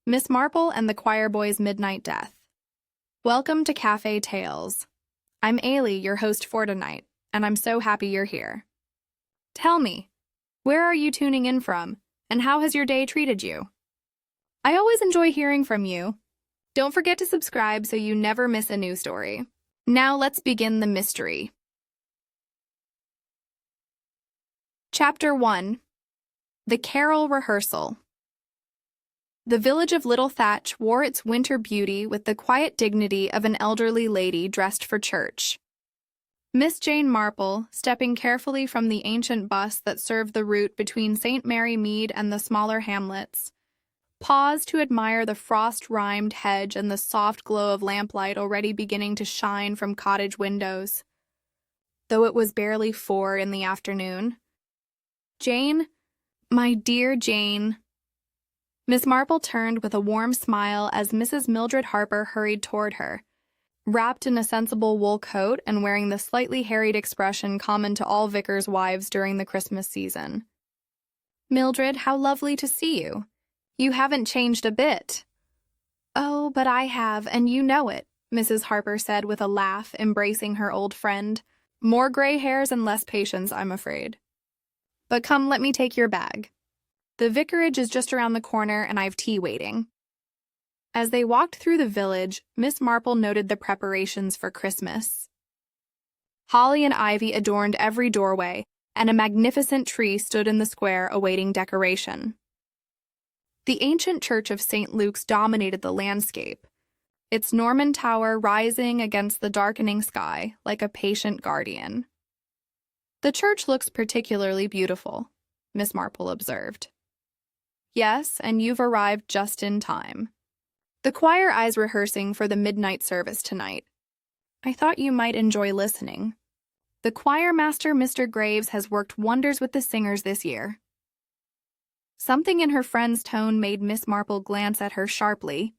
Miss Marple and the Choirboy's Midnight Death. Welcome to Cafe Tales. I'm Ailey, your host for tonight, and I'm so happy you're here. Tell me, where are you tuning in from, and how has your day treated you? I always enjoy hearing from you. Don't forget to subscribe so you never miss a new story. Now let's begin the mystery. Chapter 1. The Carol Rehearsal. The village of Little Thatch wore its winter beauty with the quiet dignity of an elderly lady dressed for church. Miss Jane Marple, stepping carefully from the ancient bus that served the route between St. Mary Mead and the smaller hamlets, paused to admire the frost-rimed hedge and the soft glow of lamplight already beginning to shine from cottage windows, though it was barely 4 in the afternoon. "Jane, my dear Jane." Miss Marple turned with a warm smile as Mrs. Mildred Harper hurried toward her, wrapped in a sensible wool coat and wearing the slightly harried expression common to all vicars' wives during the Christmas season. "Mildred, how lovely to see you. You haven't changed a bit." "Oh, but I have, and you know it," Mrs. Harper said with a laugh, embracing her old friend. "More gray hairs and less patience, I'm afraid. But come, let me take your bag. The vicarage is just around the corner, and I've tea waiting." As they walked through the village, Miss Marple noted the preparations for Christmas. Holly and ivy adorned every doorway, and a magnificent tree stood in the square awaiting decoration. The ancient church of St. Luke's dominated the landscape, its Norman tower rising against the darkening sky like a patient guardian. "The church looks particularly beautiful," Miss Marple observed. "Yes, and you've arrived just in time. The choir is rehearsing for the midnight service tonight. I thought you might enjoy listening. The choir master, Mr. Graves, has worked wonders with the singers this year." Something in her friend's tone made Miss Marple glance at her sharply,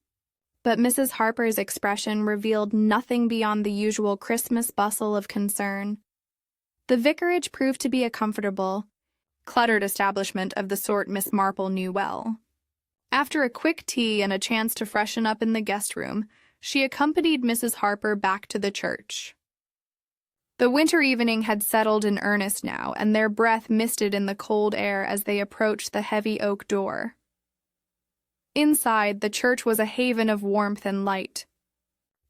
but Mrs. Harper's expression revealed nothing beyond the usual Christmas bustle of concern. The vicarage proved to be a comfortable, cluttered establishment of the sort Miss Marple knew well. After a quick tea and a chance to freshen up in the guest room, she accompanied Mrs. Harper back to the church. The winter evening had settled in earnest now, and their breath misted in the cold air as they approached the heavy oak door. Inside, the church was a haven of warmth and light.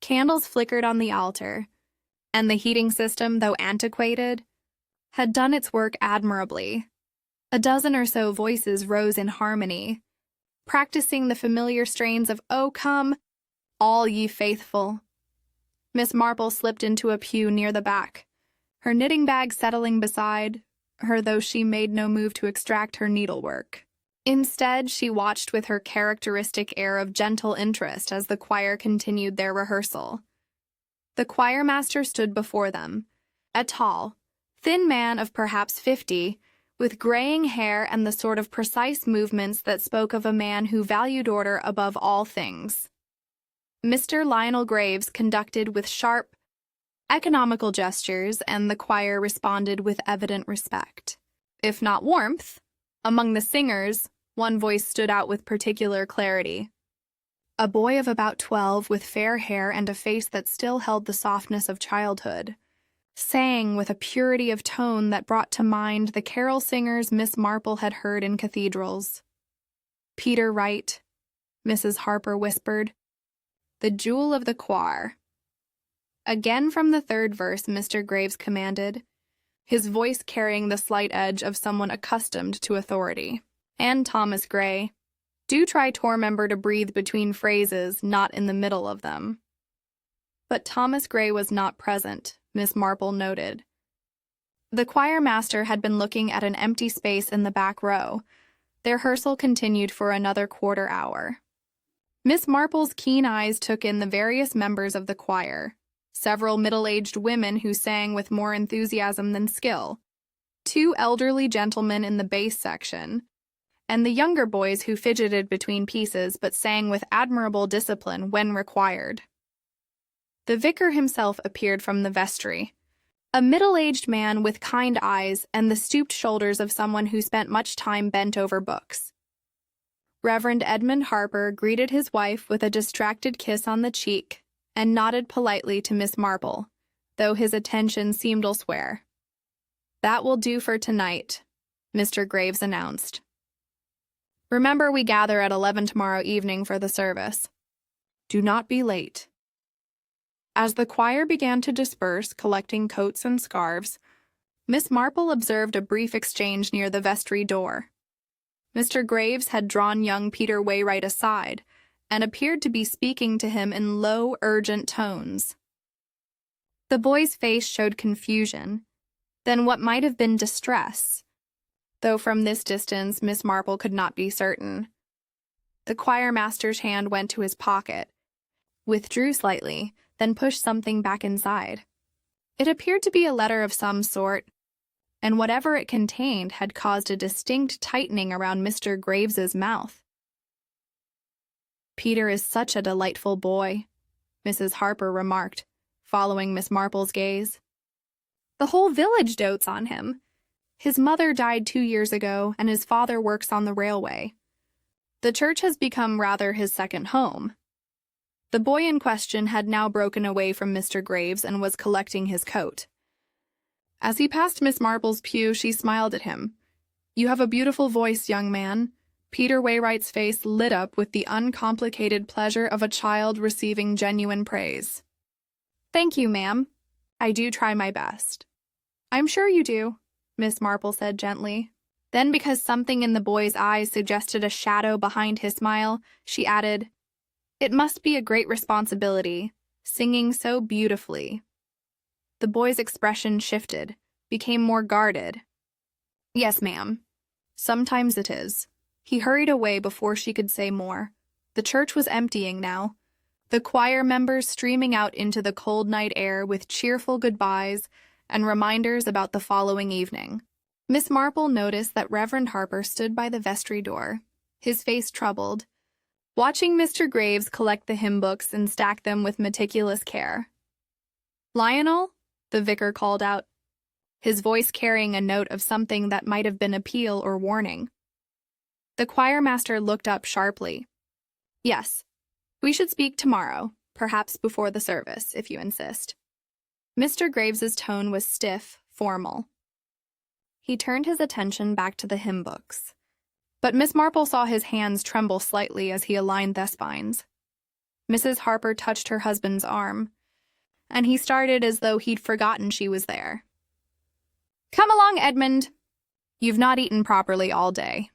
Candles flickered on the altar, and the heating system, though antiquated, had done its work admirably. A dozen or so voices rose in harmony, practicing the familiar strains of "O come, all ye faithful." Miss Marple slipped into a pew near the back, her knitting bag settling beside her, though she made no move to extract her needlework. Instead, she watched with her characteristic air of gentle interest as the choir continued their rehearsal. The choir master stood before them, a tall, thin man of perhaps 50, with graying hair and the sort of precise movements that spoke of a man who valued order above all things. Mr. Lionel Graves conducted with sharp, economical gestures, and the choir responded with evident respect, if not warmth. Among the singers, one voice stood out with particular clarity. A boy of about 12 with fair hair and a face that still held the softness of childhood, sang with a purity of tone that brought to mind the carol singers Miss Marple had heard in cathedrals. "Peter Wright," Mrs. Harper whispered, "the jewel of the choir." Again from the third verse Mr. Graves commanded, his voice carrying the slight edge of someone accustomed to authority. "And Thomas Gray. Do try to remember to breathe between phrases, not in the middle of them." But Thomas Gray was not present, Miss Marple noted. The choir master had been looking at an empty space in the back row. Their rehearsal continued for another quarter hour. Miss Marple's keen eyes took in the various members of the choir, several middle-aged women who sang with more enthusiasm than skill, 2 elderly gentlemen in the bass section, and the younger boys who fidgeted between pieces but sang with admirable discipline when required. The vicar himself appeared from the vestry, a middle-aged man with kind eyes and the stooped shoulders of someone who spent much time bent over books. Reverend Edmund Harper greeted his wife with a distracted kiss on the cheek and nodded politely to Miss Marple, though his attention seemed elsewhere. "That will do for tonight," Mr. Graves announced. "Remember, we gather at 11 tomorrow evening for the service. Do not be late." As the choir began to disperse, collecting coats and scarves, Miss Marple observed a brief exchange near the vestry door. Mr. Graves had drawn young Peter Waywright aside and appeared to be speaking to him in low, urgent tones. The boy's face showed confusion, then what might have been distress, though from this distance Miss Marple could not be certain. The choirmaster's hand went to his pocket, withdrew slightly, then pushed something back inside. It appeared to be a letter of some sort, and whatever it contained had caused a distinct tightening around Mr. Graves's mouth. "Peter is such a delightful boy," Mrs. Harper remarked, following Miss Marple's gaze. "The whole village dotes on him. His mother died 2 years ago, and his father works on the railway. The church has become rather his second home." The boy in question had now broken away from Mr. Graves and was collecting his coat. As he passed Miss Marple's pew, she smiled at him. "You have a beautiful voice, young man." Peter Waywright's face lit up with the uncomplicated pleasure of a child receiving genuine praise. "Thank you, ma'am. I do try my best." "I'm sure you do," Miss Marple said gently. Then, because something in the boy's eyes suggested a shadow behind his smile, she added, "It must be a great responsibility, singing so beautifully." The boy's expression shifted, became more guarded. "Yes, ma'am. Sometimes it is." He hurried away before she could say more. The church was emptying now, the choir members streaming out into the cold night air with cheerful goodbyes and reminders about the following evening. Miss Marple noticed that Reverend Harper stood by the vestry door, his face troubled, watching Mr. Graves collect the hymn books and stack them with meticulous care. "Lionel?" the vicar called out, his voice carrying a note of something that might have been appeal or warning. The choirmaster looked up sharply. "Yes, we should speak tomorrow, perhaps before the service, if you insist." Mr. Graves's tone was stiff, formal. He turned his attention back to the hymn books, but Miss Marple saw his hands tremble slightly as he aligned the spines. Mrs. Harper touched her husband's arm, and he started as though he'd forgotten she was there. "Come along, Edmund. You've not eaten properly all day."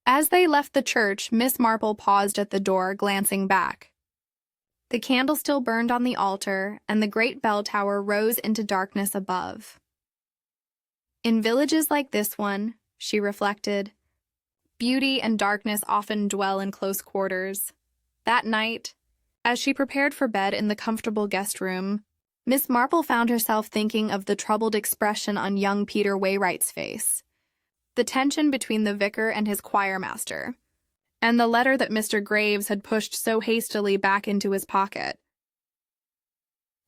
As they left the church, Miss Marple paused at the door, glancing back. The candle still burned on the altar, and the great bell tower rose into darkness above. In villages like this one, she reflected, beauty and darkness often dwell in close quarters. That night, as she prepared for bed in the comfortable guest room, Miss Marple found herself thinking of the troubled expression on young Peter Waywright's face, the tension between the vicar and his choirmaster, and the letter that Mr. Graves had pushed so hastily back into his pocket.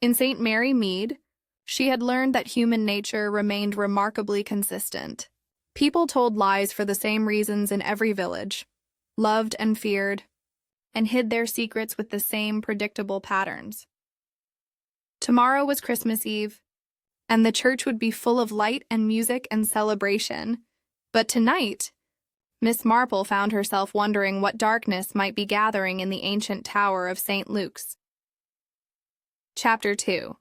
In St. Mary Mead, she had learned that human nature remained remarkably consistent. People told lies for the same reasons in every village, loved and feared, and hid their secrets with the same predictable patterns. Tomorrow was Christmas Eve, and the church would be full of light and music and celebration. But tonight, Miss Marple found herself wondering what darkness might be gathering in the ancient tower of St. Luke's. Chapter 2.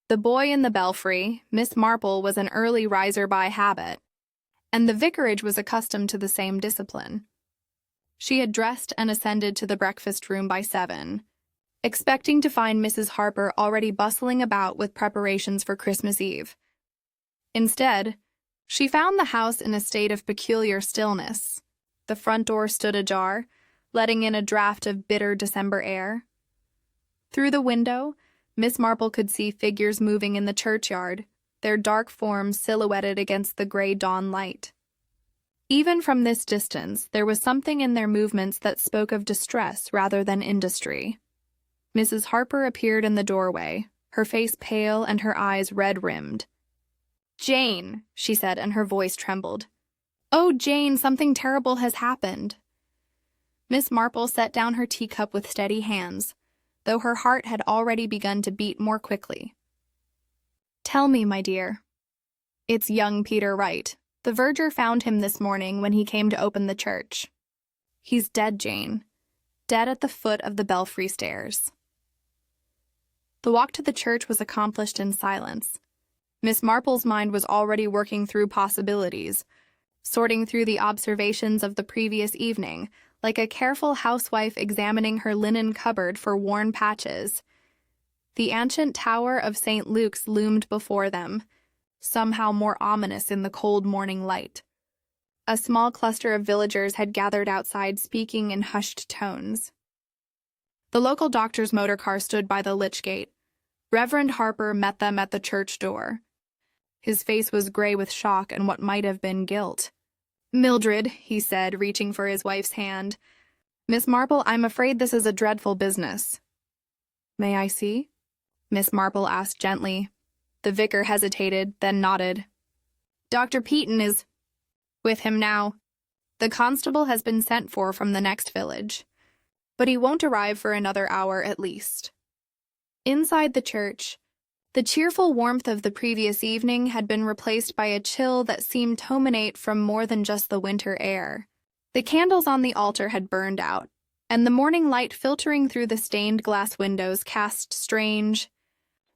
The boy in the belfry, Miss Marple, was an early riser by habit, and the vicarage was accustomed to the same discipline. She had dressed and ascended to the breakfast room by 7, expecting to find Mrs. Harper already bustling about with preparations for Christmas Eve. Instead, she found the house in a state of peculiar stillness. The front door stood ajar, letting in a draught of bitter December air. Through the window, Miss Marple could see figures moving in the churchyard, their dark forms silhouetted against the gray dawn light. Even from this distance, there was something in their movements that spoke of distress rather than industry. Mrs. Harper appeared in the doorway, her face pale and her eyes red-rimmed. "Jane," she said, and her voice trembled. "Oh, Jane, something terrible has happened." Miss Marple set down her teacup with steady hands, though her heart had already begun to beat more quickly. "Tell me, my dear." "It's young Peter Wright. The verger found him this morning when he came to open the church. He's dead, Jane. Dead at the foot of the belfry stairs." The walk to the church was accomplished in silence. Miss Marple's mind was already working through possibilities, sorting through the observations of the previous evening, like a careful housewife examining her linen cupboard for worn patches. The ancient tower of St. Luke's loomed before them, somehow more ominous in the cold morning light. A small cluster of villagers had gathered outside, speaking in hushed tones. The local doctor's motor car stood by the lich gate. Reverend Harper met them at the church door. His face was gray with shock and what might have been guilt. "Mildred," he said, reaching for his wife's hand. "Miss Marple, I'm afraid this is a dreadful business." "May I see?" Miss Marple asked gently. The vicar hesitated, then nodded. "Dr. Peaton is with him now. The constable has been sent for from the next village, but he won't arrive for another hour at least." Inside the church, the cheerful warmth of the previous evening had been replaced by a chill that seemed to emanate from more than just the winter air. The candles on the altar had burned out, and the morning light filtering through the stained glass windows cast strange,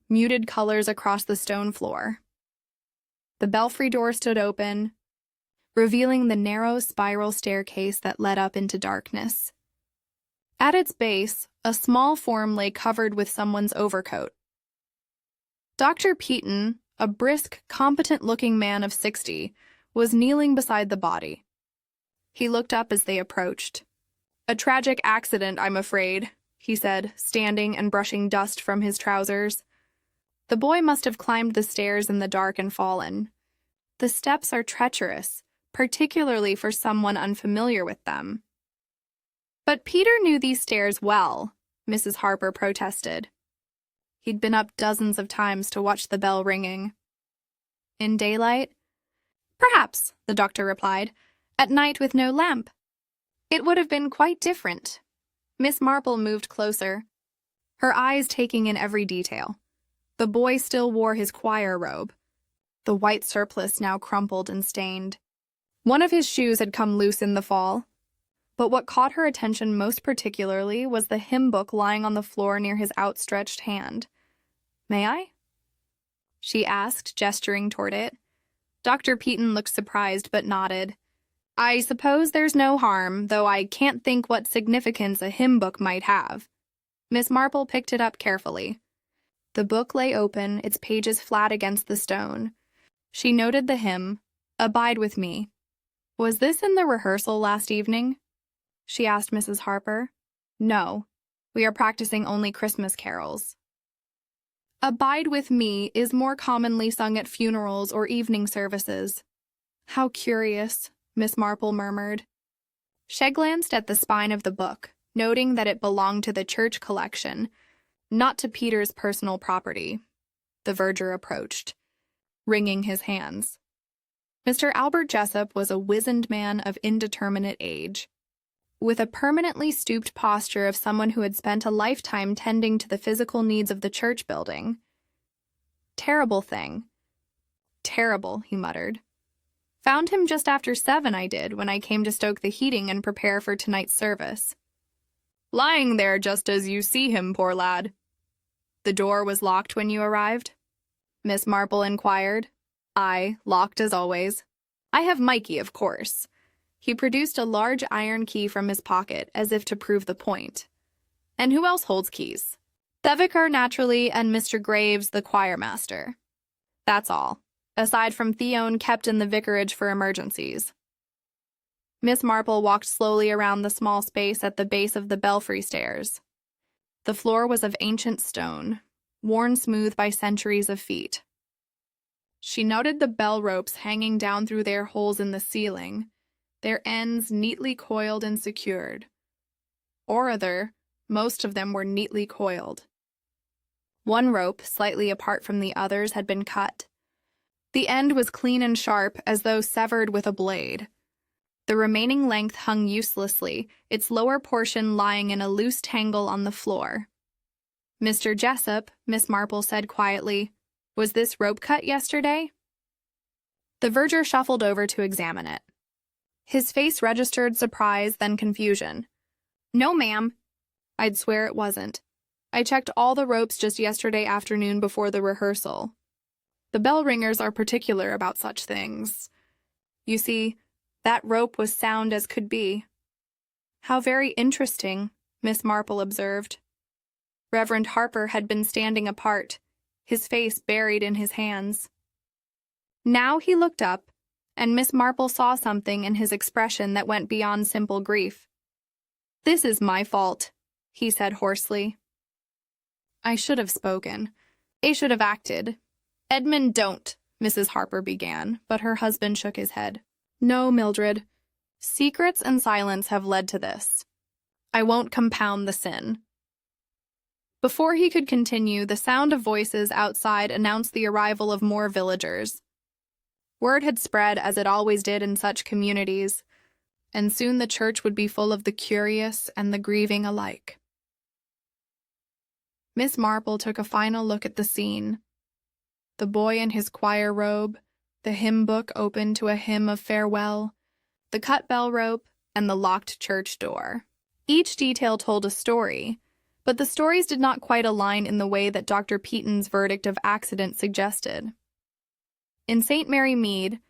muted colors across the stone floor. The belfry door stood open, revealing the narrow spiral staircase that led up into darkness. At its base, a small form lay covered with someone's overcoat. Dr. Peaton, a brisk, competent-looking man of 60, was kneeling beside the body. He looked up as they approached. "A tragic accident, I'm afraid," he said, standing and brushing dust from his trousers. "The boy must have climbed the stairs in the dark and fallen. The steps are treacherous, particularly for someone unfamiliar with them." "But Peter knew these stairs well," Mrs. Harper protested. "He'd been up dozens of times to watch the bell ringing." "In daylight?" "Perhaps," the doctor replied. "At night with no lamp. It would have been quite different." Miss Marple moved closer, her eyes taking in every detail. The boy still wore his choir robe, the white surplice now crumpled and stained. One of his shoes had come loose in the fall, but what caught her attention most particularly was the hymn book lying on the floor near his outstretched hand. "May I?" she asked, gesturing toward it. Dr. Peaton looked surprised but nodded. "I suppose there's no harm, though I can't think what significance a hymn book might have." Miss Marple picked it up carefully. The book lay open, its pages flat against the stone. She noted the hymn, "Abide with Me." "Was this in the rehearsal last evening?" she asked Mrs. Harper. "No, we are practicing only Christmas carols." "Abide with Me" is more commonly sung at funerals or evening services. "How curious," Miss Marple murmured. She glanced at the spine of the book, noting that it belonged to the church collection, not to Peter's personal property. The verger approached, wringing his hands. Mr. Albert Jessup was a wizened man of indeterminate age, with a permanently stooped posture of someone who had spent a lifetime tending to the physical needs of the church building. "Terrible thing. Terrible," he muttered. "Found him just after 7, I did, when I came to stoke the heating and prepare for tonight's service." "Lying there just as you see him, poor lad." "The door was locked when you arrived?" Miss Marple inquired. "Aye, locked as always. I have Mikey, of course." He produced a large iron key from his pocket, as if to prove the point. "And who else holds keys?" "The vicar, naturally, and Mr. Graves, the choirmaster. That's all, aside from Theone kept in the vicarage for emergencies." Miss Marple walked slowly around the small space at the base of the belfry stairs. The floor was of ancient stone, worn smooth by centuries of feet. She noted the bell ropes hanging down through their holes in the ceiling, their ends neatly coiled and secured. Or rather, most of them were neatly coiled. One rope, slightly apart from the others, had been cut. The end was clean and sharp, as though severed with a blade. The remaining length hung uselessly, its lower portion lying in a loose tangle on the floor. "Mr. Jessup," Miss Marple said quietly, "was this rope cut yesterday?" The verger shuffled over to examine it. His face registered surprise, then confusion. "No, ma'am. I'd swear it wasn't. I checked all the ropes just yesterday afternoon before the rehearsal. The bell ringers are particular about such things. You see, that rope was sound as could be." "How very interesting," Miss Marple observed. Reverend Harper had been standing apart, his face buried in his hands. Now he looked up, and Miss Marple saw something in his expression that went beyond simple grief. "This is my fault," he said hoarsely. "I should have spoken. I should have acted." "Edmund, don't," Mrs. Harper began, but her husband shook his head. "No, Mildred. Secrets and silence have led to this. I won't compound the sin." Before he could continue, the sound of voices outside announced the arrival of more villagers. Word had spread, as it always did in such communities, and soon the church would be full of the curious and the grieving alike. Miss Marple took a final look at the scene. The boy in his choir robe, the hymn book open to a hymn of farewell, the cut bell rope, and the locked church door. Each detail told a story, but the stories did not quite align in the way that Dr. Peaton's verdict of accident suggested. In St. Mary Mead,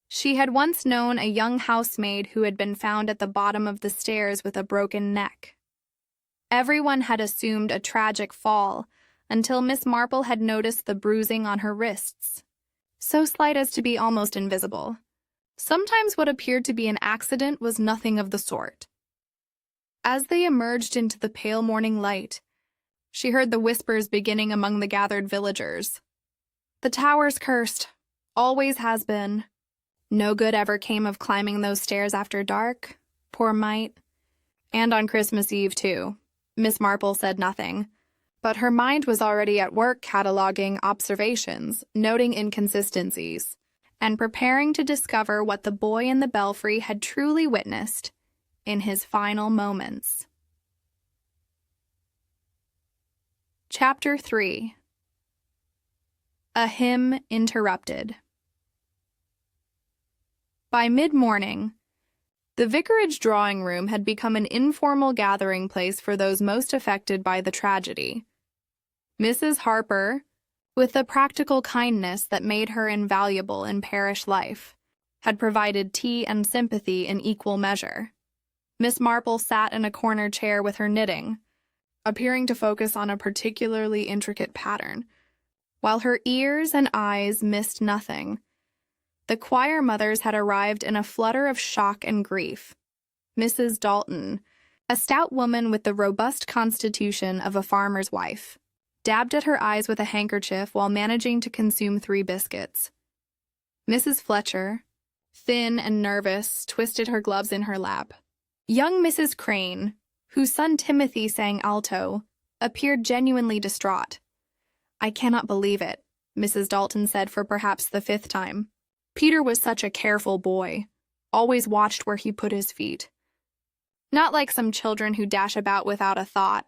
she had once known a young housemaid who had been found at the bottom of the stairs with a broken neck. Everyone had assumed a tragic fall until Miss Marple had noticed the bruising on her wrists, so slight as to be almost invisible. Sometimes what appeared to be an accident was nothing of the sort. As they emerged into the pale morning light, she heard the whispers beginning among the gathered villagers. "The tower's cursed. Always has been. No good ever came of climbing those stairs after dark. Poor mite. And on Christmas Eve, too." Miss Marple said nothing, but her mind was already at work cataloging observations, noting inconsistencies, and preparing to discover what the boy in the belfry had truly witnessed in his final moments. Chapter 3. A Hymn Interrupted. By mid-morning, the vicarage drawing room had become an informal gathering place for those most affected by the tragedy. Mrs. Harper, with the practical kindness that made her invaluable in parish life, had provided tea and sympathy in equal measure. Miss Marple sat in a corner chair with her knitting, appearing to focus on a particularly intricate pattern, while her ears and eyes missed nothing. The choir mothers had arrived in a flutter of shock and grief. Mrs. Dalton, a stout woman with the robust constitution of a farmer's wife, dabbed at her eyes with a handkerchief while managing to consume 3 biscuits. Mrs. Fletcher, thin and nervous, twisted her gloves in her lap. Young Mrs. Crane, whose son Timothy sang alto, appeared genuinely distraught. "I cannot believe it," Mrs. Dalton said for perhaps the 5th time. "Peter was such a careful boy, always watched where he put his feet. Not like some children who dash about without a thought."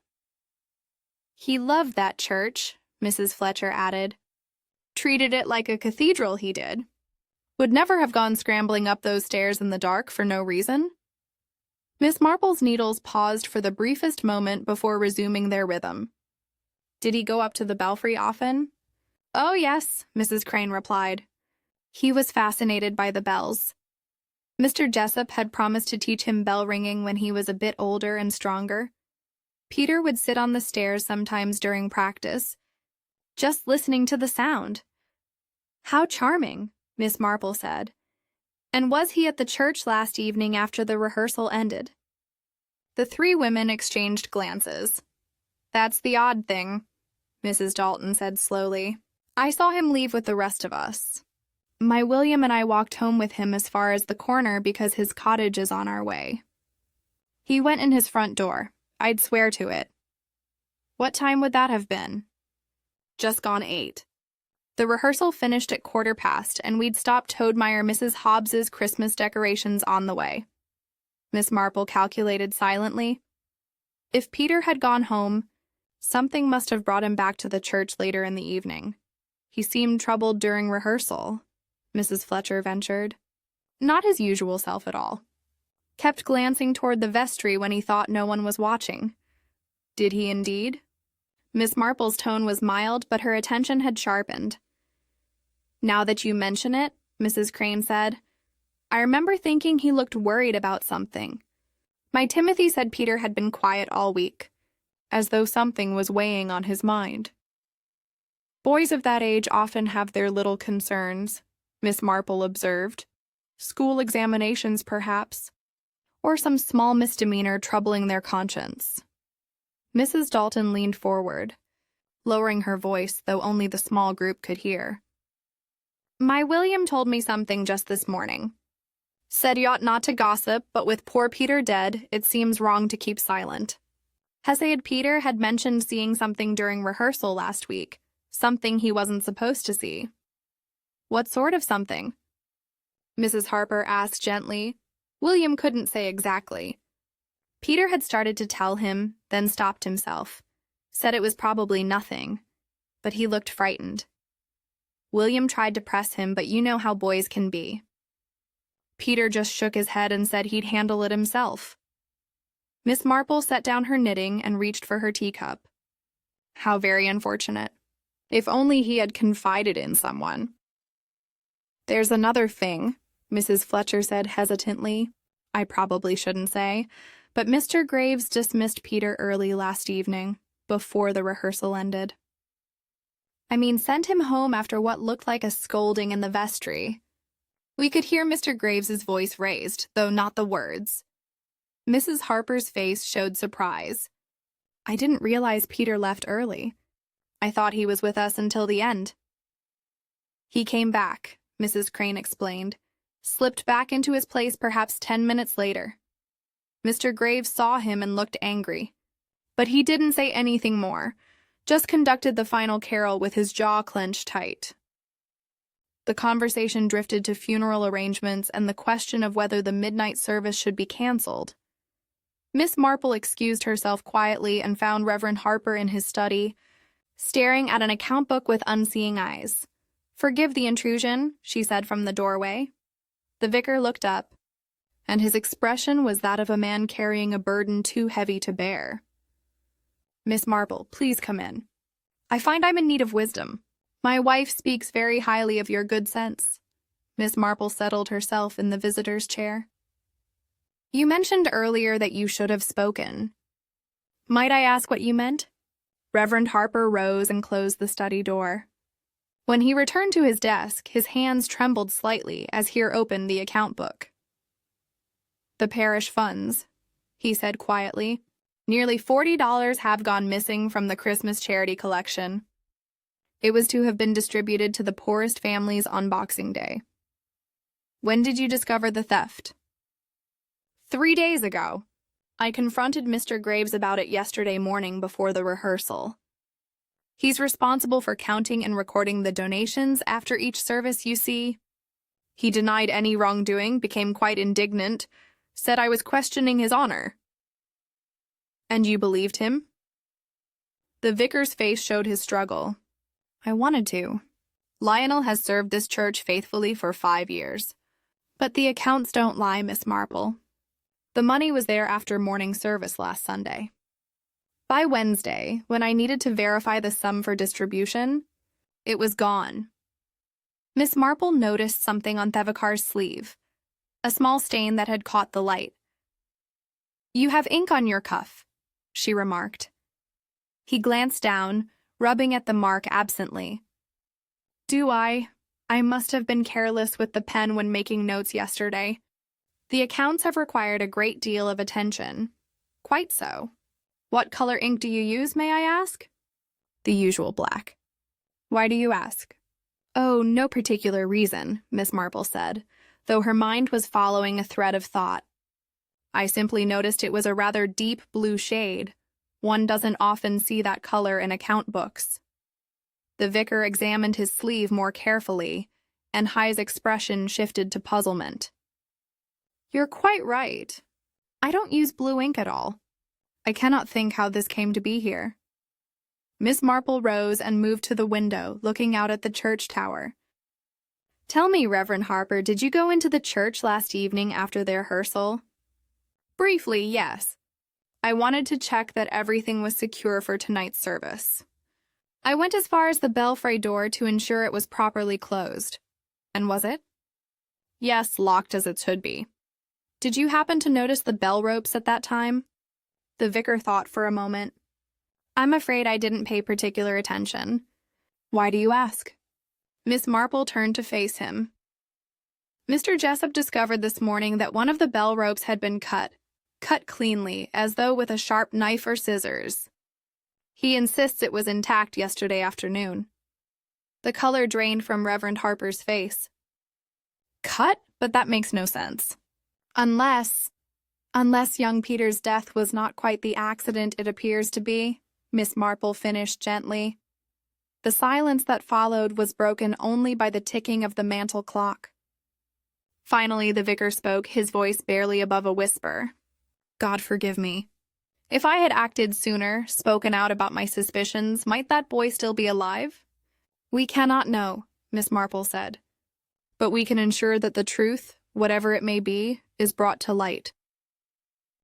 "He loved that church," Mrs. Fletcher added. "Treated it like a cathedral, he did. Would never have gone scrambling up those stairs in the dark for no reason." Miss Marple's needles paused for the briefest moment before resuming their rhythm. "Did he go up to the belfry often?" "Oh, yes," Mrs. Crane replied. "He was fascinated by the bells. Mr. Jessup had promised to teach him bell ringing when he was a bit older and stronger. Peter would sit on the stairs sometimes during practice, just listening to the sound." "How charming," Miss Marple said. "And was he at the church last evening after the rehearsal ended?" The 3 women exchanged glances. "That's the odd thing," Mrs. Dalton said slowly. "I saw him leave with the rest of us. My William and I walked home with him as far as the corner because his cottage is on our way. He went in his front door. I'd swear to it." "What time would that have been?" "Just gone 8. The rehearsal finished at 1/4 past, and we'd stopped Toadmire Mrs. Hobbs's Christmas decorations on the way." Miss Marple calculated silently. If Peter had gone home, something must have brought him back to the church later in the evening. He seemed troubled during rehearsal, Mrs. Fletcher ventured. Not his usual self at all. Kept glancing toward the vestry when he thought no one was watching. Did he indeed? Miss Marple's tone was mild, but her attention had sharpened. Now that you mention it, Mrs. Crane said, I remember thinking he looked worried about something. My Timothy said Peter had been quiet all week, as though something was weighing on his mind. Boys of that age often have their little concerns, Miss Marple observed. School examinations, perhaps, or some small misdemeanor troubling their conscience. Mrs. Dalton leaned forward, lowering her voice, though only the small group could hear. My William told me something just this morning. Said he ought not to gossip, but with poor Peter dead, it seems wrong to keep silent. Hesiod Peter had mentioned seeing something during rehearsal last week, something he wasn't supposed to see. What sort of something? Mrs. Harper asked gently. William couldn't say exactly. Peter had started to tell him, then stopped himself. Said it was probably nothing, but he looked frightened. William tried to press him, but you know how boys can be. Peter just shook his head and said he'd handle it himself. Miss Marple set down her knitting and reached for her teacup. How very unfortunate. If only he had confided in someone. There's another thing, Mrs. Fletcher said hesitantly. I probably shouldn't say, but Mr. Graves dismissed Peter early last evening, before the rehearsal ended. I mean, sent him home after what looked like a scolding in the vestry. We could hear Mr. Graves's voice raised, though not the words. Mrs. Harper's face showed surprise. I didn't realize Peter left early. I thought he was with us until the end. He came back, Mrs. Crane explained. Slipped back into his place perhaps 10 minutes later. Mr. Graves saw him and looked angry. But he didn't say anything more, just conducted the final carol with his jaw clenched tight. The conversation drifted to funeral arrangements and the question of whether the midnight service should be canceled. Miss Marple excused herself quietly and found Reverend Harper in his study, staring at an account book with unseeing eyes. Forgive the intrusion, she said from the doorway. The vicar looked up, and his expression was that of a man carrying a burden too heavy to bear. Miss Marple, please come in. I find I'm in need of wisdom. My wife speaks very highly of your good sense. Miss Marple settled herself in the visitor's chair. You mentioned earlier that you should have spoken. Might I ask what you meant? Reverend Harper rose and closed the study door. When he returned to his desk, his hands trembled slightly as he opened the account book. The parish funds, he said quietly. Nearly $40 have gone missing from the Christmas charity collection. It was to have been distributed to the poorest families on Boxing Day. When did you discover the theft? 3 days ago. I confronted Mr. Graves about it yesterday morning before the rehearsal. He's responsible for counting and recording the donations after each service, you see. He denied any wrongdoing, became quite indignant, said I was questioning his honor. And you believed him? The vicar's face showed his struggle. I wanted to. Lionel has served this church faithfully for 5 years. But the accounts don't lie, Miss Marple. The money was there after morning service last Sunday. By Wednesday, when I needed to verify the sum for distribution, it was gone. Miss Marple noticed something on Thevakar's sleeve, a small stain that had caught the light. You have ink on your cuff, she remarked. He glanced down, rubbing at the mark absently. Do I? I must have been careless with the pen when making notes yesterday. The accounts have required a great deal of attention. Quite so. What color ink do you use, may I ask? The usual black. Why do you ask? Oh, no particular reason, Miss Marple said, though her mind was following a thread of thought. I simply noticed it was a rather deep blue shade. One doesn't often see that color in account books. The vicar examined his sleeve more carefully, and High's expression shifted to puzzlement. You're quite right. I don't use blue ink at all. I cannot think how this came to be here. Miss Marple rose and moved to the window, looking out at the church tower. Tell me, Reverend Harper, did you go into the church last evening after the rehearsal? Briefly, yes. I wanted to check that everything was secure for tonight's service. I went as far as the belfry door to ensure it was properly closed. And was it? Yes, locked as it should be. Did you happen to notice the bell ropes at that time? The vicar thought for a moment. I'm afraid I didn't pay particular attention. Why do you ask? Miss Marple turned to face him. Mr. Jessup discovered this morning that one of the bell ropes had been cut cleanly, as though with a sharp knife or scissors. He insists it was intact yesterday afternoon. The color drained from Reverend Harper's face. Cut? But that makes no sense. Unless young Peter's death was not quite the accident it appears to be, Miss Marple finished gently. The silence that followed was broken only by the ticking of the mantel clock. Finally, the vicar spoke, his voice barely above a whisper. God forgive me. If I had acted sooner, spoken out about my suspicions, might that boy still be alive? We cannot know, Miss Marple said. But we can ensure that the truth, whatever it may be, is brought to light.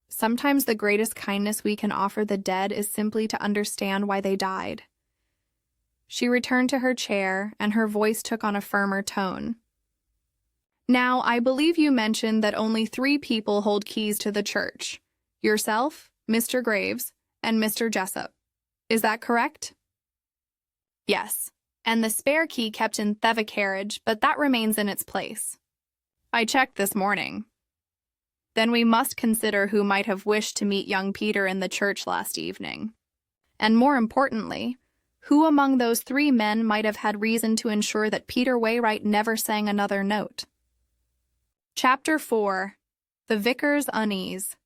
Sometimes the greatest kindness we can offer the dead is simply to understand why they died. She returned to her chair, and her voice took on a firmer tone. Now, I believe you mentioned that only 3 people hold keys to the church. Yourself, Mr. Graves, and Mr. Jessup. Is that correct? Yes, and the spare key kept in the carriage, but that remains in its place. I checked this morning. Then we must consider who might have wished to meet young Peter in the church last evening. And more importantly, who among those 3 men might have had reason to ensure that Peter Wainwright never sang another note. Chapter 4. The Vicar's Unease.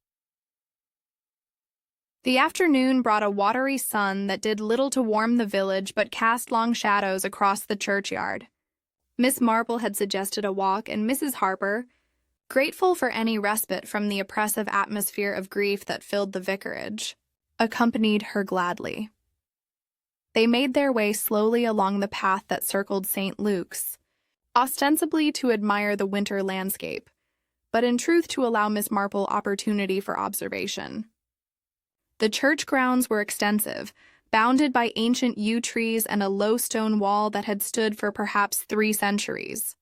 The afternoon brought a watery sun that did little to warm the village but cast long shadows across the churchyard. Miss Marple had suggested a walk, and Mrs. Harper, grateful for any respite from the oppressive atmosphere of grief that filled the vicarage, accompanied her gladly. They made their way slowly along the path that circled St. Luke's, ostensibly to admire the winter landscape, but in truth to allow Miss Marple opportunity for observation. The church grounds were extensive, bounded by ancient yew trees and a low stone wall that had stood for perhaps 3 centuries.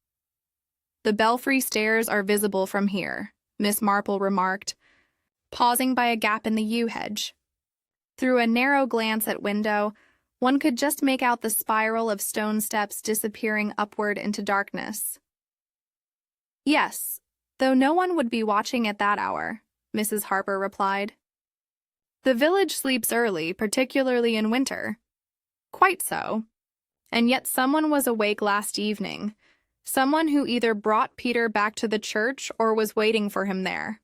The belfry stairs are visible from here, Miss Marple remarked, pausing by a gap in the yew hedge. Through a narrow glance at window, one could just make out the spiral of stone steps disappearing upward into darkness. Yes, though no one would be watching at that hour, Mrs. Harper replied. The village sleeps early, particularly in winter. Quite so. And yet someone was awake last evening, someone who either brought Peter back to the church or was waiting for him there.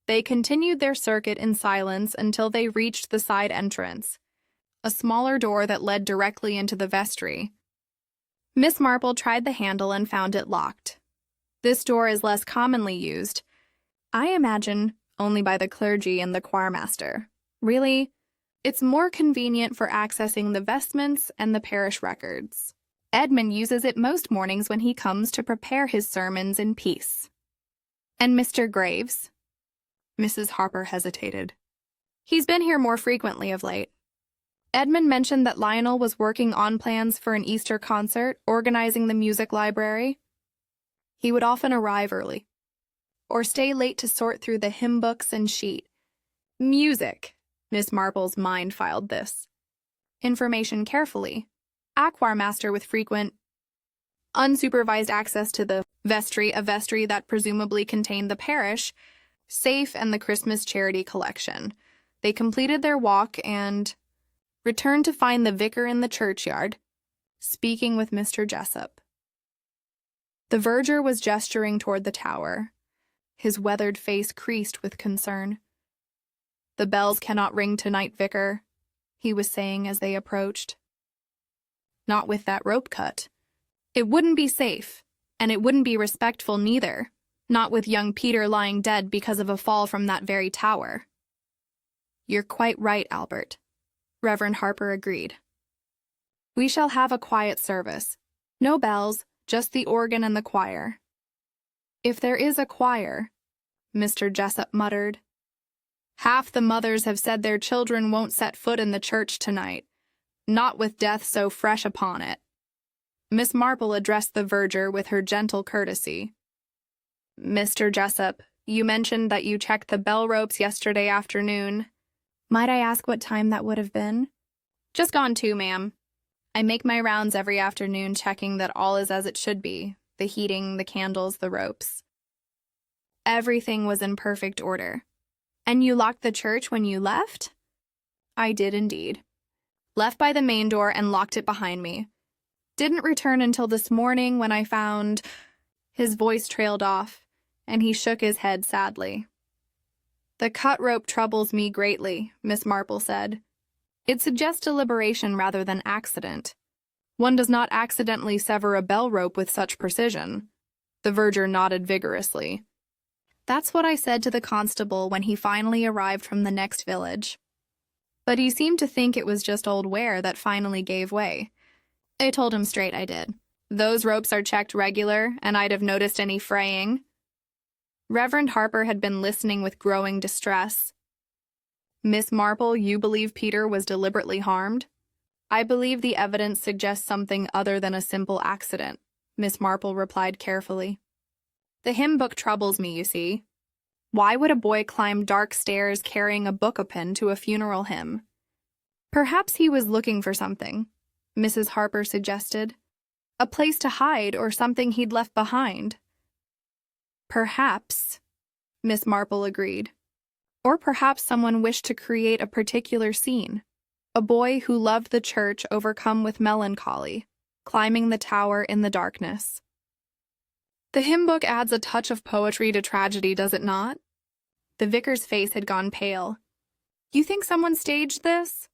They continued their circuit in silence until they reached the side entrance, a smaller door that led directly into the vestry. Miss Marple tried the handle and found it locked. This door is less commonly used, I imagine, only by the clergy and the choirmaster. Really, it's more convenient for accessing the vestments and the parish records. Edmund uses it most mornings when he comes to prepare his sermons in peace. And Mr. Graves? Mrs. Harper hesitated. He's been here more frequently of late. Edmund mentioned that Lionel was working on plans for an Easter concert, organizing the music library. He would often arrive early, or stay late to sort through the hymn books and sheet. Music. Miss Marple's mind filed this. Information carefully. A choirmaster with frequent, unsupervised access to the vestry, a vestry that presumably contained the parish, safe, and the Christmas charity collection. They completed their walk and returned to find the vicar in the churchyard, speaking with Mr. Jessup. The verger was gesturing toward the tower, his weathered face creased with concern. The bells cannot ring tonight, Vicar, he was saying as they approached. Not with that rope cut. It wouldn't be safe, and it wouldn't be respectful neither, Not with young Peter lying dead because of a fall from that very tower. You're quite right, Albert, Reverend Harper agreed. We shall have a quiet service. No bells, just the organ and the choir. If there is a choir, Mr. Jessup muttered. Half the mothers have said their children won't set foot in the church tonight, not with death so fresh upon it. Miss Marple addressed the verger with her gentle courtesy. Mr. Jessup, you mentioned that you checked the bell ropes yesterday afternoon. Might I ask what time that would have been? Just gone 2, ma'am. I make my rounds every afternoon checking that all is as it should be, the heating, the candles, the ropes. Everything was in perfect order. And you locked the church when you left? I did indeed. Left by the main door and locked it behind me. Didn't return until this morning when I found... His voice trailed off, and he shook his head sadly. The cut rope troubles me greatly, Miss Marple said. It suggests deliberation rather than accident. One does not accidentally sever a bell rope with such precision. The verger nodded vigorously. That's what I said to the constable when he finally arrived from the next village. But he seemed to think it was just old ware that finally gave way. I told him straight I did. Those ropes are checked regular, and I'd have noticed any fraying. Reverend Harper had been listening with growing distress. Miss Marple, you believe Peter was deliberately harmed? I believe the evidence suggests something other than a simple accident, Miss Marple replied carefully. The hymn book troubles me, you see. Why would a boy climb dark stairs carrying a book open to a funeral hymn? Perhaps he was looking for something, Mrs. Harper suggested. A place to hide or something he'd left behind. Perhaps, Miss Marple agreed. Or perhaps someone wished to create a particular scene. A boy who loved the church overcome with melancholy, climbing the tower in the darkness. The hymn book adds a touch of poetry to tragedy, does it not? The vicar's face had gone pale. You think someone staged this?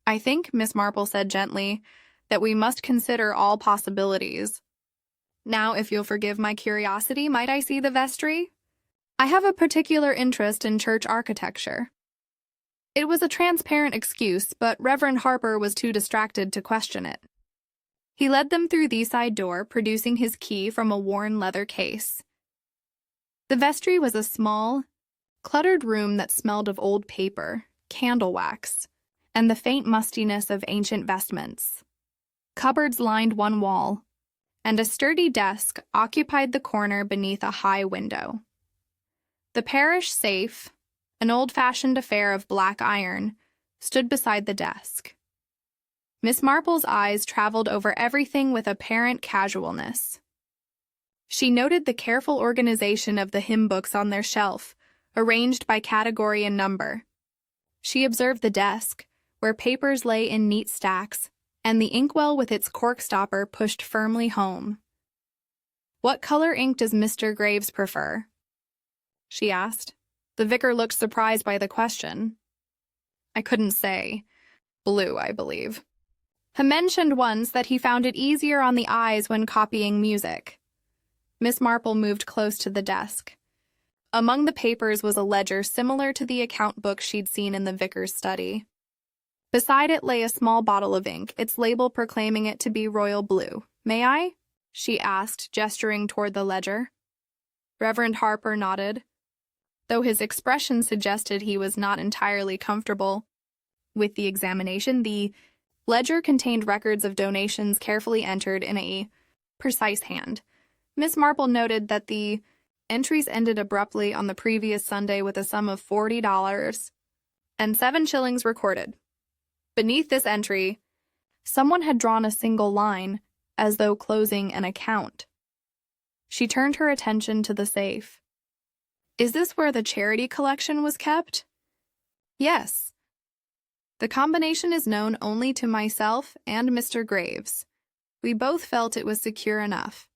I think, Miss Marple said gently, that we must consider all possibilities. Now, if you'll forgive my curiosity, might I see the vestry? I have a particular interest in church architecture. It was a transparent excuse, but Reverend Harper was too distracted to question it. He led them through the side door, producing his key from a worn leather case. The vestry was a small, cluttered room that smelled of old paper, candle wax, and the faint mustiness of ancient vestments. Cupboards lined one wall, and a sturdy desk occupied the corner beneath a high window. The parish safe, an old-fashioned affair of black iron, stood beside the desk. Miss Marple's eyes traveled over everything with apparent casualness. She noted the careful organization of the hymn books on their shelf, arranged by category and number. She observed the desk, where papers lay in neat stacks, and the inkwell with its cork stopper pushed firmly home. What color ink does Mr. Graves prefer? She asked. The vicar looked surprised by the question. I couldn't say. Blue, I believe. He mentioned once that he found it easier on the eyes when copying music. Miss Marple moved close to the desk. Among the papers was a ledger similar to the account book she'd seen in the vicar's study. Beside it lay a small bottle of ink, its label proclaiming it to be royal blue. May I? She asked, gesturing toward the ledger. Reverend Harper nodded, though his expression suggested he was not entirely comfortable with the examination. The ledger contained records of donations carefully entered in a precise hand. Miss Marple noted that the entries ended abruptly on the previous Sunday with a sum of $40 and 7 shillings recorded. Beneath this entry, someone had drawn a single line, as though closing an account. She turned her attention to the safe. Is this where the charity collection was kept? Yes. The combination is known only to myself and Mr. Graves. We both felt it was secure enough.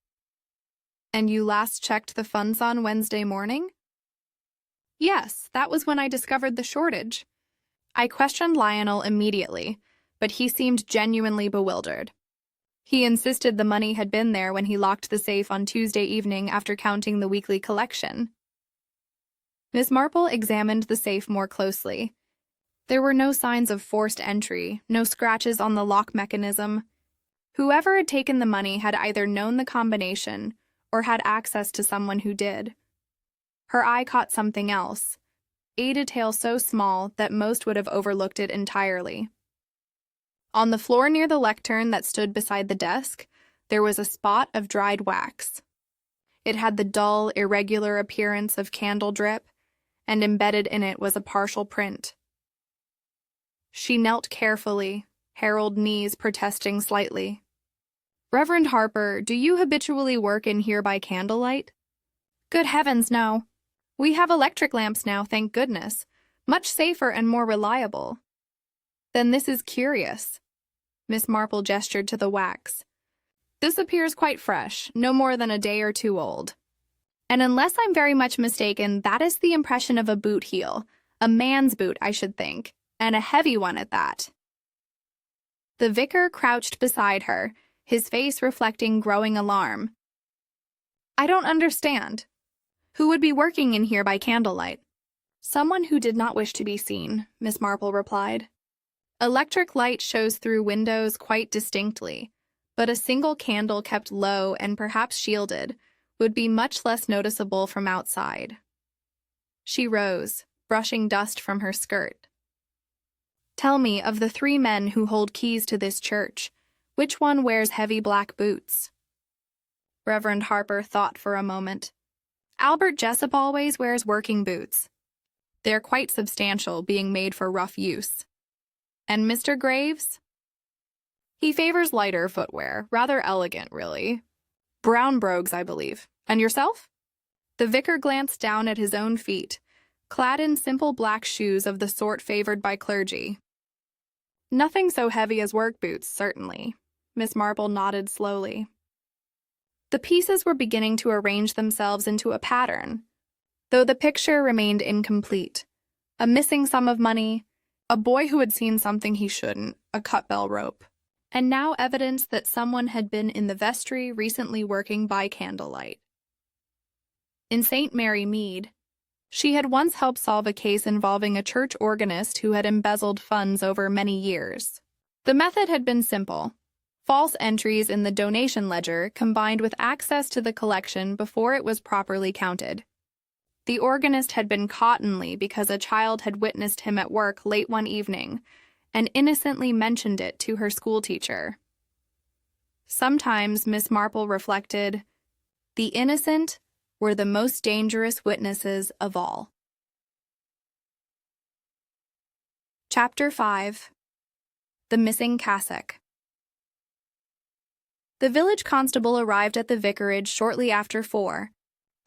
And you last checked the funds on Wednesday morning? Yes, that was when I discovered the shortage. I questioned Lionel immediately, but he seemed genuinely bewildered. He insisted the money had been there when he locked the safe on Tuesday evening after counting the weekly collection. Miss Marple examined the safe more closely. There were no signs of forced entry, no scratches on the lock mechanism. Whoever had taken the money had either known the combination or had access to someone who did. Her eye caught something else, a detail so small that most would have overlooked it entirely. On the floor near the lectern that stood beside the desk, there was a spot of dried wax. It had the dull, irregular appearance of candle drip, and embedded in it was a partial print. She knelt carefully, Harold's knees protesting slightly. "Reverend Harper, do you habitually work in here by candlelight?" "Good heavens, no. We have electric lamps now, thank goodness. Much safer and more reliable." "Then this is curious." Miss Marple gestured to the wax. "This appears quite fresh, no more than a day or two old. And unless I'm very much mistaken, that is the impression of a boot heel. A man's boot, I should think, and a heavy one at that." The vicar crouched beside her, his face reflecting growing alarm. "I don't understand. Who would be working in here by candlelight?" "Someone who did not wish to be seen," Miss Marple replied. "Electric light shows through windows quite distinctly, but a single candle kept low and perhaps shielded would be much less noticeable from outside." She rose, brushing dust from her skirt. "Tell me, of the 3 men who hold keys to this church, which one wears heavy black boots?" Reverend Harper thought for a moment. "Albert Jessup always wears working boots. They're quite substantial, being made for rough use." "And Mr. Graves?" "He favors lighter footwear, rather elegant, really. Brown brogues, I believe. And yourself?" The vicar glanced down at his own feet, clad in simple black shoes of the sort favored by clergy. "Nothing so heavy as work boots, certainly." Miss Marple nodded slowly. The pieces were beginning to arrange themselves into a pattern, though the picture remained incomplete. A missing sum of money, a boy who had seen something he shouldn't, a cut bell rope, and now evidence that someone had been in the vestry recently working by candlelight. In St. Mary Mead, she had once helped solve a case involving a church organist who had embezzled funds over many years. The method had been simple: false entries in the donation ledger combined with access to the collection before it was properly counted. The organist had been cottonly because a child had witnessed him at work late one evening and innocently mentioned it to her schoolteacher. Sometimes, Miss Marple reflected, the innocent were the most dangerous witnesses of all. Chapter 5. The Missing Cassock. The village constable arrived at the vicarage shortly after 4,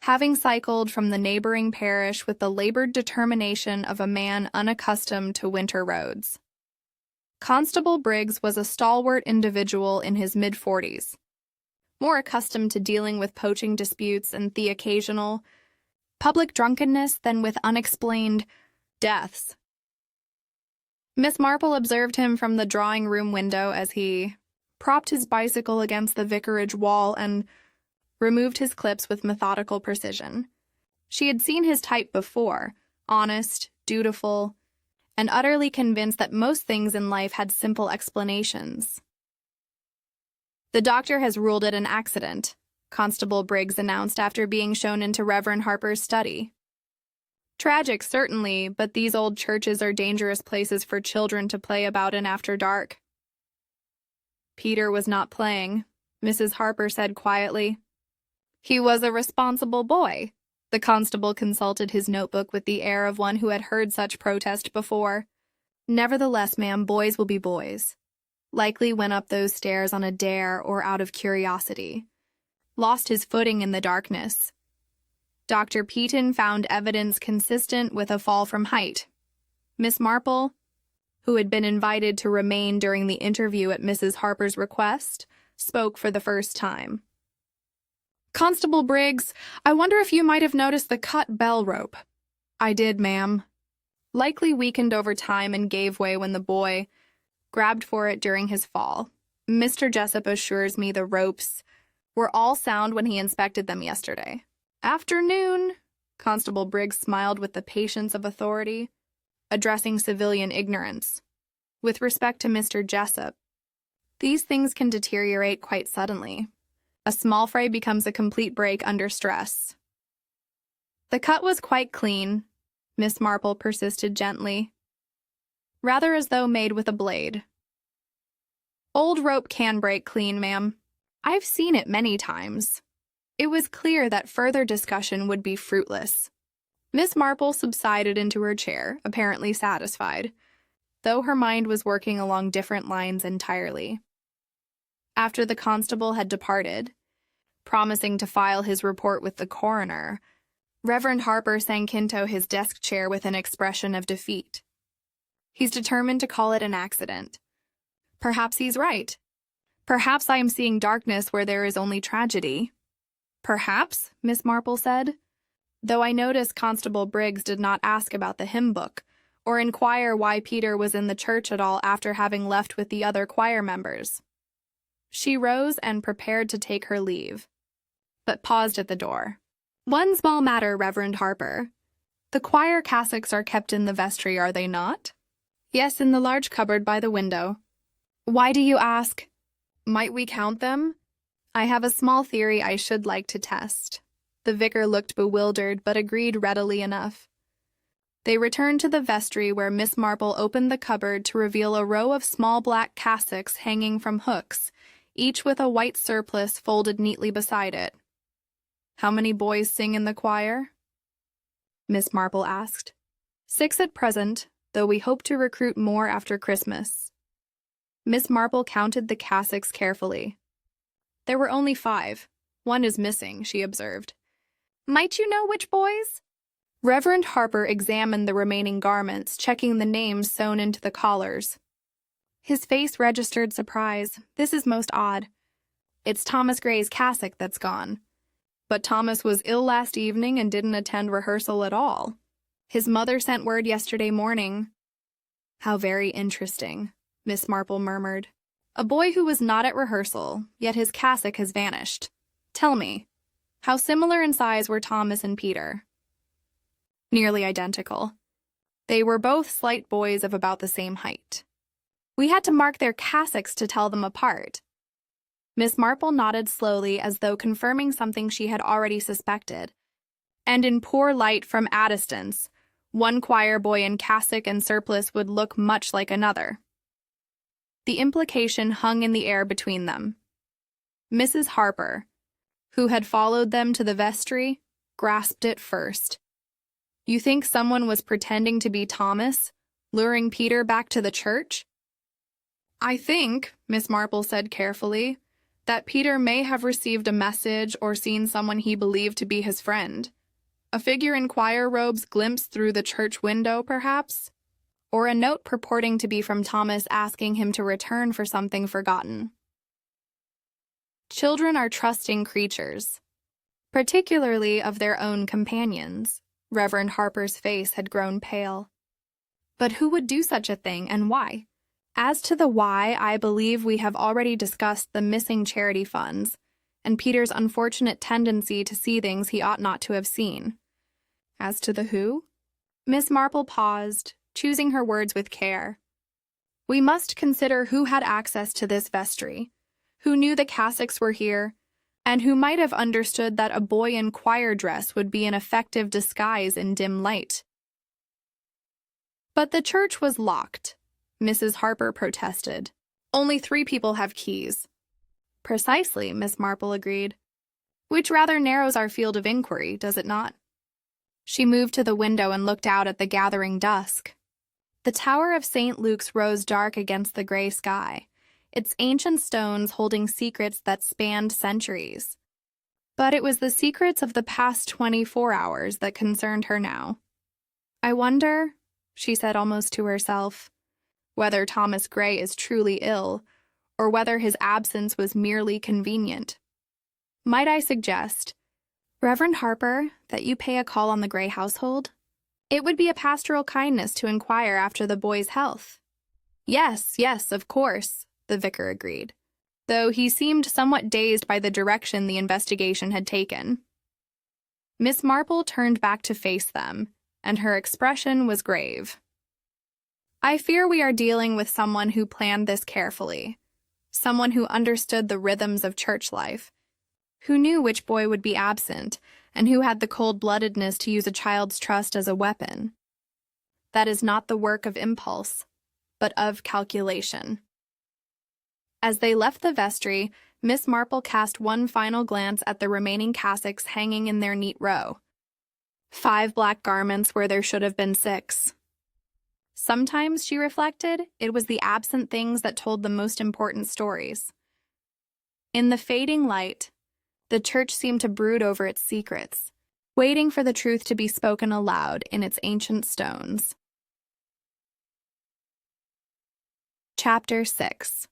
having cycled from the neighboring parish with the labored determination of a man unaccustomed to winter roads. Constable Briggs was a stalwart individual in his mid-40s, more accustomed to dealing with poaching disputes and the occasional public drunkenness than with unexplained deaths. Miss Marple observed him from the drawing-room window as he propped his bicycle against the vicarage wall and removed his clips with methodical precision. She had seen his type before, honest, dutiful, and utterly convinced that most things in life had simple explanations. "The doctor has ruled it an accident," Constable Briggs announced after being shown into Reverend Harper's study. "Tragic, certainly, but these old churches are dangerous places for children to play about in after dark." "Peter was not playing," Mrs. Harper said quietly. "He was a responsible boy." The constable consulted his notebook with the air of one who had heard such protest before. "Nevertheless, ma'am, boys will be boys. Likely went up those stairs on a dare or out of curiosity. Lost his footing in the darkness. Dr. Peaton found evidence consistent with a fall from height." Miss Marple, who had been invited to remain during the interview at Mrs. Harper's request, spoke for the first time. "Constable Briggs, I wonder if you might have noticed the cut bell rope." "I did, ma'am." "Likely weakened over time and gave way when the boy grabbed for it during his fall. Mr. Jessup assures me the ropes were all sound when he inspected them yesterday. Afternoon, Constable Briggs smiled with the patience of authority, addressing civilian ignorance. With respect to Mr. Jessup, these things can deteriorate quite suddenly. A small fray becomes a complete break under stress. The cut was quite clean, Miss Marple persisted gently, rather as though made with a blade. Old rope can break clean, ma'am. I've seen it many times. It was clear that further discussion would be fruitless. Miss Marple subsided into her chair, apparently satisfied, though her mind was working along different lines entirely. After the constable had departed, promising to file his report with the coroner, Reverend Harper sank into his desk chair with an expression of defeat. He's determined to call it an accident. Perhaps he's right. Perhaps I am seeing darkness where there is only tragedy. Perhaps, Miss Marple said, though I noticed Constable Briggs did not ask about the hymn book or inquire why Peter was in the church at all after having left with the other choir members. She rose and prepared to take her leave, but paused at the door. One small matter, Reverend Harper. The choir cassocks are kept in the vestry, are they not? Yes, in the large cupboard by the window. Why do you ask? Might we count them? I have a small theory I should like to test. The vicar looked bewildered, but agreed readily enough. They returned to the vestry where Miss Marple opened the cupboard to reveal a row of small black cassocks hanging from hooks, each with a white surplice folded neatly beside it. How many boys sing in the choir? Miss Marple asked. 6 at present, though we hope to recruit more after Christmas. Miss Marple counted the cassocks carefully. There were only 5. One is missing, she observed. Might you know which boys? Reverend Harper examined the remaining garments, checking the names sewn into the collars. His face registered surprise. This is most odd. It's Thomas Gray's cassock that's gone. But Thomas was ill last evening and didn't attend rehearsal at all. His mother sent word yesterday morning. How very interesting, Miss Marple murmured. A boy who was not at rehearsal, yet his cassock has vanished. Tell me, how similar in size were Thomas and Peter? Nearly identical. They were both slight boys of about the same height. We had to mark their cassocks to tell them apart. Miss Marple nodded slowly as though confirming something she had already suspected. And in poor light from at a distance, one choir boy in cassock and surplice would look much like another. The implication hung in the air between them. Mrs. Harper, who had followed them to the vestry, grasped it first. You think someone was pretending to be Thomas, luring Peter back to the church? I think, Miss Marple said carefully, that Peter may have received a message or seen someone he believed to be his friend. A figure in choir robes glimpsed through the church window, perhaps? Or a note purporting to be from Thomas asking him to return for something forgotten. Children are trusting creatures, particularly of their own companions. Reverend Harper's face had grown pale. But who would do such a thing, and why? As to the why, I believe we have already discussed the missing charity funds, and Peter's unfortunate tendency to see things he ought not to have seen. As to the who? Miss Marple paused, choosing her words with care. We must consider who had access to this vestry, who knew the cassocks were here, and who might have understood that a boy in choir dress would be an effective disguise in dim light. But the church was locked, Mrs. Harper protested. Only 3 people have keys. Precisely, Miss Marple agreed. Which rather narrows our field of inquiry, does it not? She moved to the window and looked out at the gathering dusk. The Tower of St. Luke's rose dark against the gray sky, its ancient stones holding secrets that spanned centuries. But it was the secrets of the past 24 hours that concerned her now. I wonder, she said almost to herself, whether Thomas Gray is truly ill, or whether his absence was merely convenient. Might I suggest, Reverend Harper, that you pay a call on the Gray household? It would be a pastoral kindness to inquire after the boy's health. Yes, of course, the vicar agreed. though he seemed somewhat dazed by the direction the investigation had taken. Miss Marple turned back to face them, and her expression was grave. "I fear we are dealing with someone who planned this carefully, someone who understood the rhythms of church life, who knew which boy would be absent, and who had the cold-bloodedness to use a child's trust as a weapon. That is not the work of impulse, but of calculation." As they left the vestry, Miss Marple cast one final glance at the remaining cassocks hanging in their neat row. 5 black garments where there should have been 6. Sometimes, she reflected, it was the absent things that told the most important stories. In the fading light, the church seemed to brood over its secrets, waiting for the truth to be spoken aloud in its ancient stones. Chapter 6.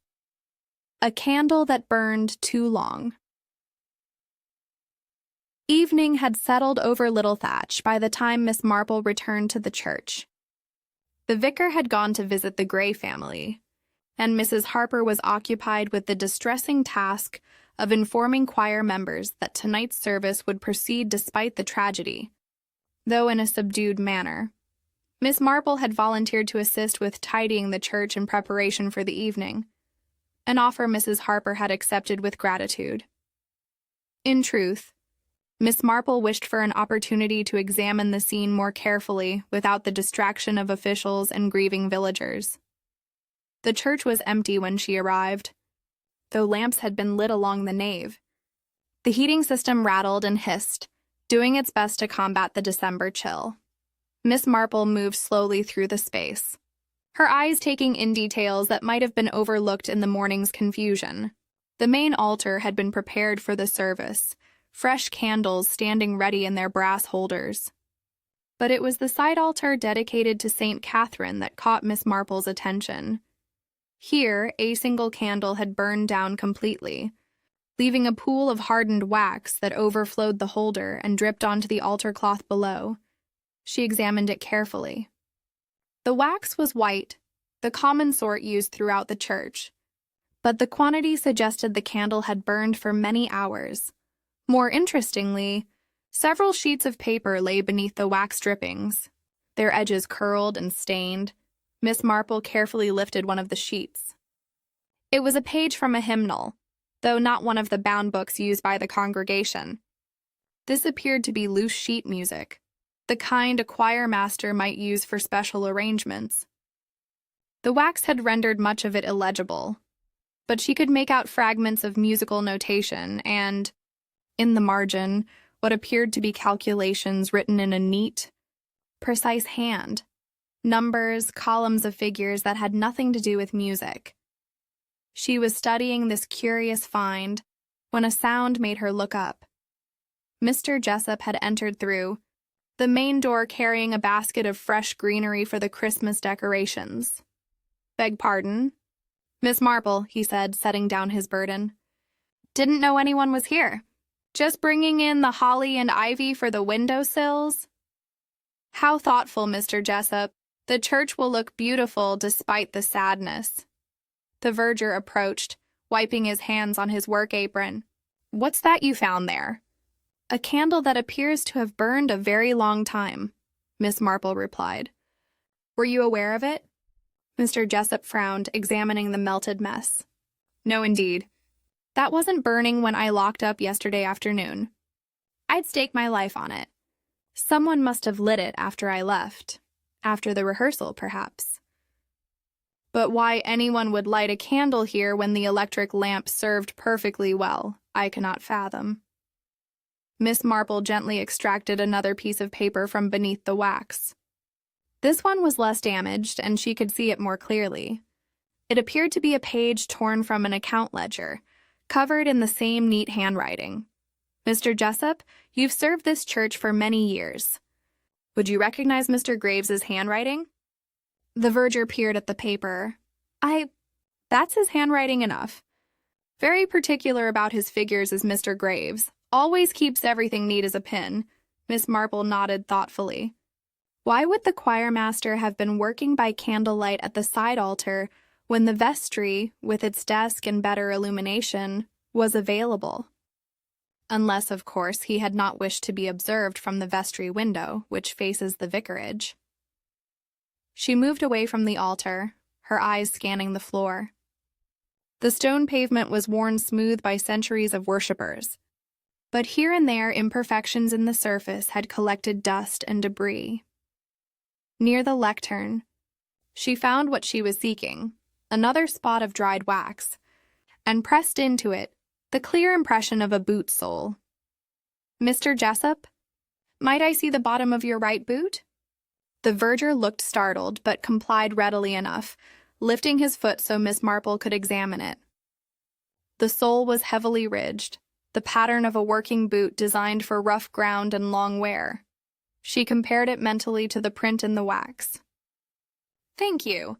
A Candle That Burned Too Long. Evening had settled over Little Thatch by the time Miss Marple returned to the church. The vicar had gone to visit the Gray family, and Mrs. Harper was occupied with the distressing task of informing choir members that tonight's service would proceed despite the tragedy, though in a subdued manner. Miss Marple had volunteered to assist with tidying the church in preparation for the evening, an offer Mrs. Harper had accepted with gratitude. In truth, Miss Marple wished for an opportunity to examine the scene more carefully without the distraction of officials and grieving villagers. The church was empty when she arrived, though lamps had been lit along the nave. The heating system rattled and hissed, doing its best to combat the December chill. Miss Marple moved slowly through the space, her eyes taking in details that might have been overlooked in the morning's confusion. The main altar had been prepared for the service, fresh candles standing ready in their brass holders. But it was the side altar dedicated to St. Catherine that caught Miss Marple's attention. Here, a single candle had burned down completely, leaving a pool of hardened wax that overflowed the holder and dripped onto the altar cloth below. She examined it carefully. The wax was white, the common sort used throughout the church, but the quantity suggested the candle had burned for many hours. More interestingly, several sheets of paper lay beneath the wax drippings, their edges curled and stained. Miss Marple carefully lifted one of the sheets. It was a page from a hymnal, though not one of the bound books used by the congregation. This appeared to be loose sheet music, the kind a choir master might use for special arrangements. The wax had rendered much of it illegible, but she could make out fragments of musical notation and, in the margin, what appeared to be calculations written in a neat, precise hand, numbers, columns of figures that had nothing to do with music. She was studying this curious find when a sound made her look up. Mr. Jessup had entered through the main door carrying a basket of fresh greenery for the Christmas decorations. "Beg pardon, Miss Marple," he said, setting down his burden. "Didn't know anyone was here. Just bringing in the holly and ivy for the window sills." "How thoughtful, Mr. Jessup. The church will look beautiful despite the sadness." The verger approached, wiping his hands on his work apron. "What's that you found there?" "A candle that appears to have burned a very long time," Miss Marple replied. "Were you aware of it?" Mr. Jessup frowned, examining the melted mess. "No, indeed. That wasn't burning when I locked up yesterday afternoon. I'd stake my life on it. Someone must have lit it after I left. After the rehearsal, perhaps. But why anyone would light a candle here when the electric lamp served perfectly well, I cannot fathom." Miss Marple gently extracted another piece of paper from beneath the wax. This one was less damaged, and she could see it more clearly. It appeared to be a page torn from an account ledger, covered in the same neat handwriting. "Mr. Jessup, you've served this church for many years. Would you recognize Mr. Graves's handwriting?" The verger peered at the paper. That's his handwriting enough. Very particular about his figures is Mr. Graves. Always keeps everything neat as a pin." Miss Marple nodded thoughtfully. Why would the choir master have been working by candlelight at the side altar when the vestry, with its desk and better illumination, was available. Unless, of course, he had not wished to be observed from the vestry window, which faces the vicarage. She moved away from the altar, her eyes scanning the floor. The stone pavement was worn smooth by centuries of worshippers, but here and there imperfections in the surface had collected dust and debris. Near the lectern, she found what she was seeking, another spot of dried wax, and pressed into it the clear impression of a boot sole. "Mr. Jessup, might I see the bottom of your right boot?" The verger looked startled, but complied readily enough, lifting his foot so Miss Marple could examine it. The sole was heavily ridged, the pattern of a working boot designed for rough ground and long wear. She compared it mentally to the print in the wax. "Thank you.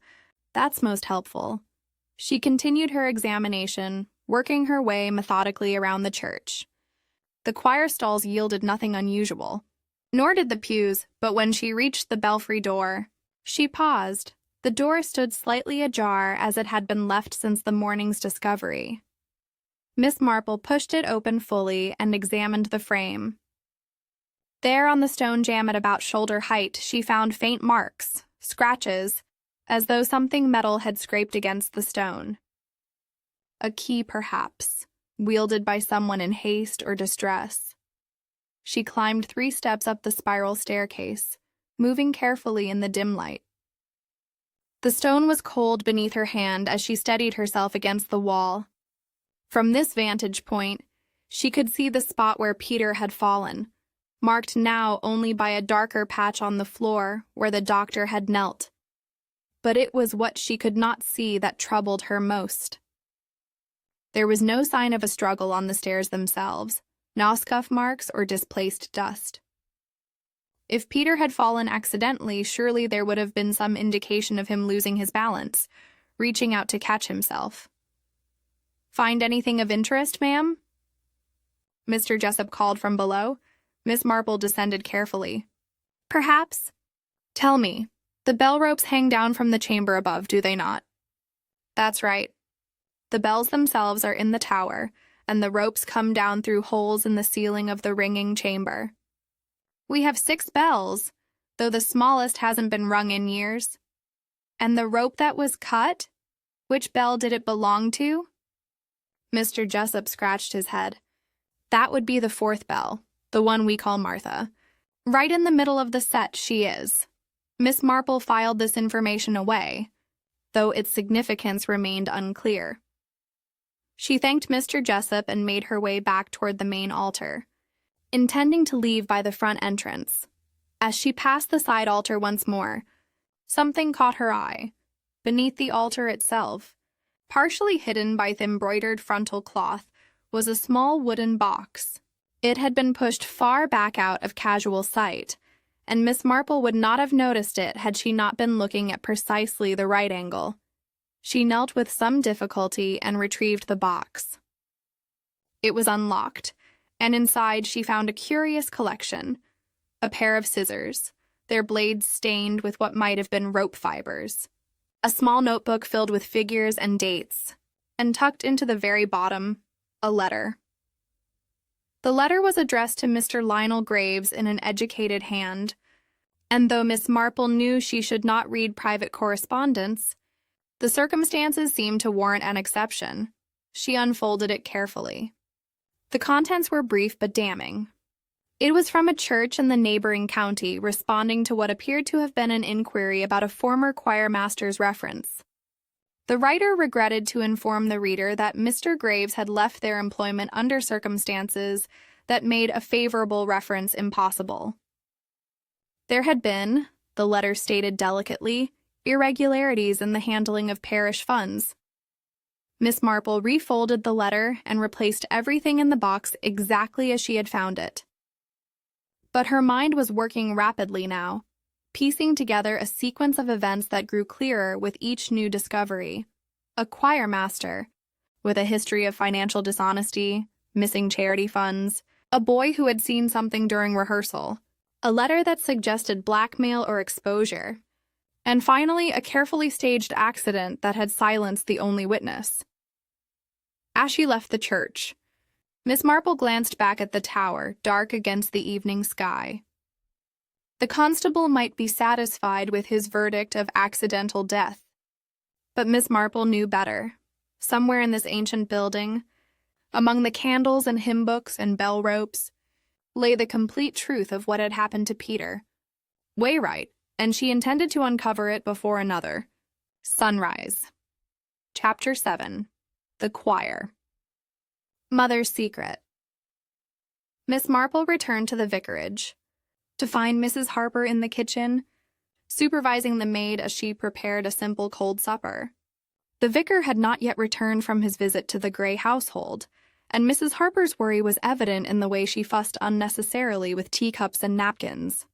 That's most helpful." She continued her examination, working her way methodically around the church. The choir stalls yielded nothing unusual, nor did the pews, but when she reached the belfry door, she paused. The door stood slightly ajar as it had been left since the morning's discovery. Miss Marple pushed it open fully and examined the frame. There on the stone jamb at about shoulder height, she found faint marks, scratches, as though something metal had scraped against the stone. A key, perhaps, wielded by someone in haste or distress. She climbed 3 steps up the spiral staircase, moving carefully in the dim light. The stone was cold beneath her hand as she steadied herself against the wall. From this vantage point, she could see the spot where Peter had fallen, marked now only by a darker patch on the floor where the doctor had knelt. But it was what she could not see that troubled her most. There was no sign of a struggle on the stairs themselves, no scuff marks or displaced dust. If Peter had fallen accidentally, surely there would have been some indication of him losing his balance, reaching out to catch himself. "Find anything of interest, ma'am?" Mr. Jessup called from below. Miss Marple descended carefully. "Perhaps." "Tell me, the bell ropes hang down from the chamber above, do they not?" "That's right. The bells themselves are in the tower, and the ropes come down through holes in the ceiling of the ringing chamber. We have 6 bells, though the smallest hasn't been rung in years. And the rope that was cut? Which bell did it belong to?" Mr. Jessup scratched his head. "That would be the 4th bell, the one we call Martha. Right in the middle of the set she is." Miss Marple filed this information away, though its significance remained unclear. She thanked Mr. Jessup and made her way back toward the main altar, intending to leave by the front entrance. As she passed the side altar once more, something caught her eye. Beneath the altar itself, partially hidden by the embroidered frontal cloth, was a small wooden box. It had been pushed far back out of casual sight, and Miss Marple would not have noticed it had she not been looking at precisely the right angle. She knelt with some difficulty and retrieved the box. It was unlocked, and inside she found a curious collection. A pair of scissors, their blades stained with what might have been rope fibers. A small notebook filled with figures and dates, and tucked into the very bottom, a letter. The letter was addressed to Mr. Lionel Graves in an educated hand, and though Miss Marple knew she should not read private correspondence, the circumstances seemed to warrant an exception. She unfolded it carefully. The contents were brief but damning. It was from a church in the neighboring county responding to what appeared to have been an inquiry about a former choir master's reference. The writer regretted to inform the reader that Mr. Graves had left their employment under circumstances that made a favorable reference impossible. There had been, the letter stated delicately, irregularities in the handling of parish funds. Miss Marple refolded the letter and replaced everything in the box exactly as she had found it. But her mind was working rapidly now, piecing together a sequence of events that grew clearer with each new discovery. A choir master, with a history of financial dishonesty, missing charity funds, a boy who had seen something during rehearsal, a letter that suggested blackmail or exposure, And finally, a carefully staged accident that had silenced the only witness. As she left the church, Miss Marple glanced back at the tower, dark against the evening sky. The constable might be satisfied with his verdict of accidental death, but Miss Marple knew better. Somewhere in this ancient building, among the candles and hymn books and bell ropes, lay the complete truth of what had happened to Peter. Waywright, and she intended to uncover it before another. Sunrise. Chapter 7. The Choir. Mother's Secret. Miss Marple returned to the vicarage, to find Mrs. Harper in the kitchen, supervising the maid as she prepared a simple cold supper. The vicar had not yet returned from his visit to the Gray household, and Mrs. Harper's worry was evident in the way she fussed unnecessarily with teacups and napkins.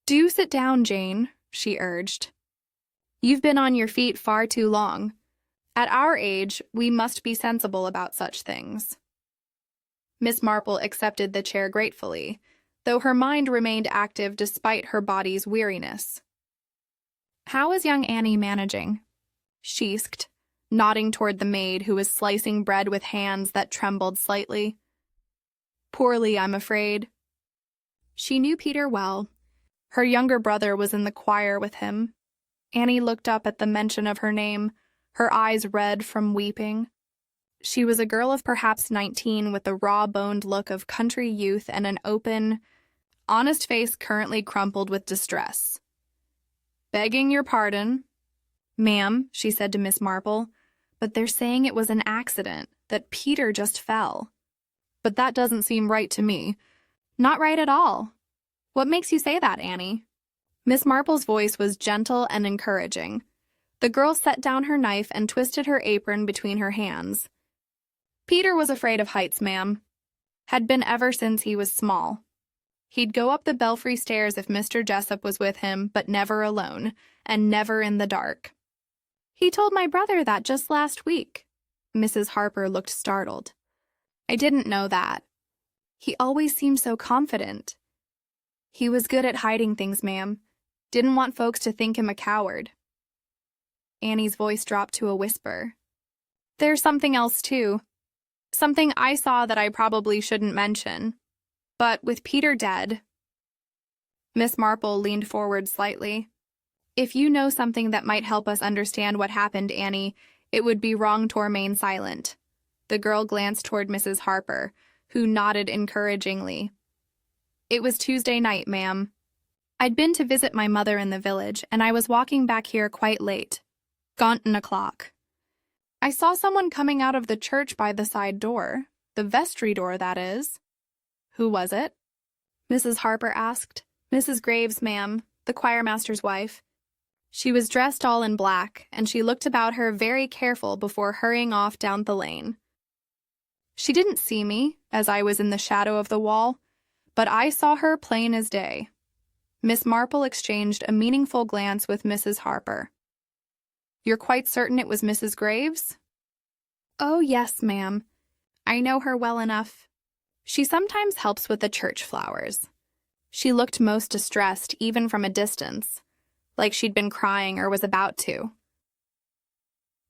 "Do sit down, Jane," she urged. "You've been on your feet far too long. At our age, we must be sensible about such things." Miss Marple accepted the chair gratefully, though her mind remained active despite her body's weariness. "How is young Annie managing?" she asked, nodding toward the maid who was slicing bread with hands that trembled slightly. "Poorly, I'm afraid." She knew Peter well. Her younger brother was in the choir with him. Annie looked up at the mention of her name, her eyes red from weeping. She was a girl of perhaps 19 with the raw-boned look of country youth and an open, honest face currently crumpled with distress. "Begging your pardon, ma'am," she said to Miss Marple, "but they're saying it was an accident, that Peter just fell. But that doesn't seem right to me." "Not right at all. What makes you say that, Annie?" Miss Marple's voice was gentle and encouraging. The girl set down her knife and twisted her apron between her hands. "Peter was afraid of heights, ma'am. Had been ever since he was small. He'd go up the belfry stairs if Mr. Jessup was with him, but never alone, and never in the dark." "He told my brother that just last week." Mrs. Harper looked startled. "I didn't know that. He always seemed so confident." "He was good at hiding things, ma'am. Didn't want folks to think him a coward." Annie's voice dropped to a whisper. "There's something else, too. Something I saw that I probably shouldn't mention. But with Peter dead..." Miss Marple leaned forward slightly. "If you know something that might help us understand what happened, Annie, it would be wrong to remain silent." The girl glanced toward Mrs. Harper, who nodded encouragingly. "It was Tuesday night, ma'am. I'd been to visit my mother in the village, and I was walking back here quite late. Gone o'clock. I saw someone coming out of the church by the side door, the vestry door, that is." "Who was it?" Mrs. Harper asked. "Mrs. Graves, ma'am, the choirmaster's wife. She was dressed all in black, and she looked about her very careful before hurrying off down the lane. She didn't see me, as I was in the shadow of the wall, but I saw her plain as day." Miss Marple exchanged a meaningful glance with Mrs. Harper. "You're quite certain it was Mrs. Graves?" "Oh, yes, ma'am. I know her well enough. She sometimes helps with the church flowers. She looked most distressed, even from a distance, like she'd been crying or was about to."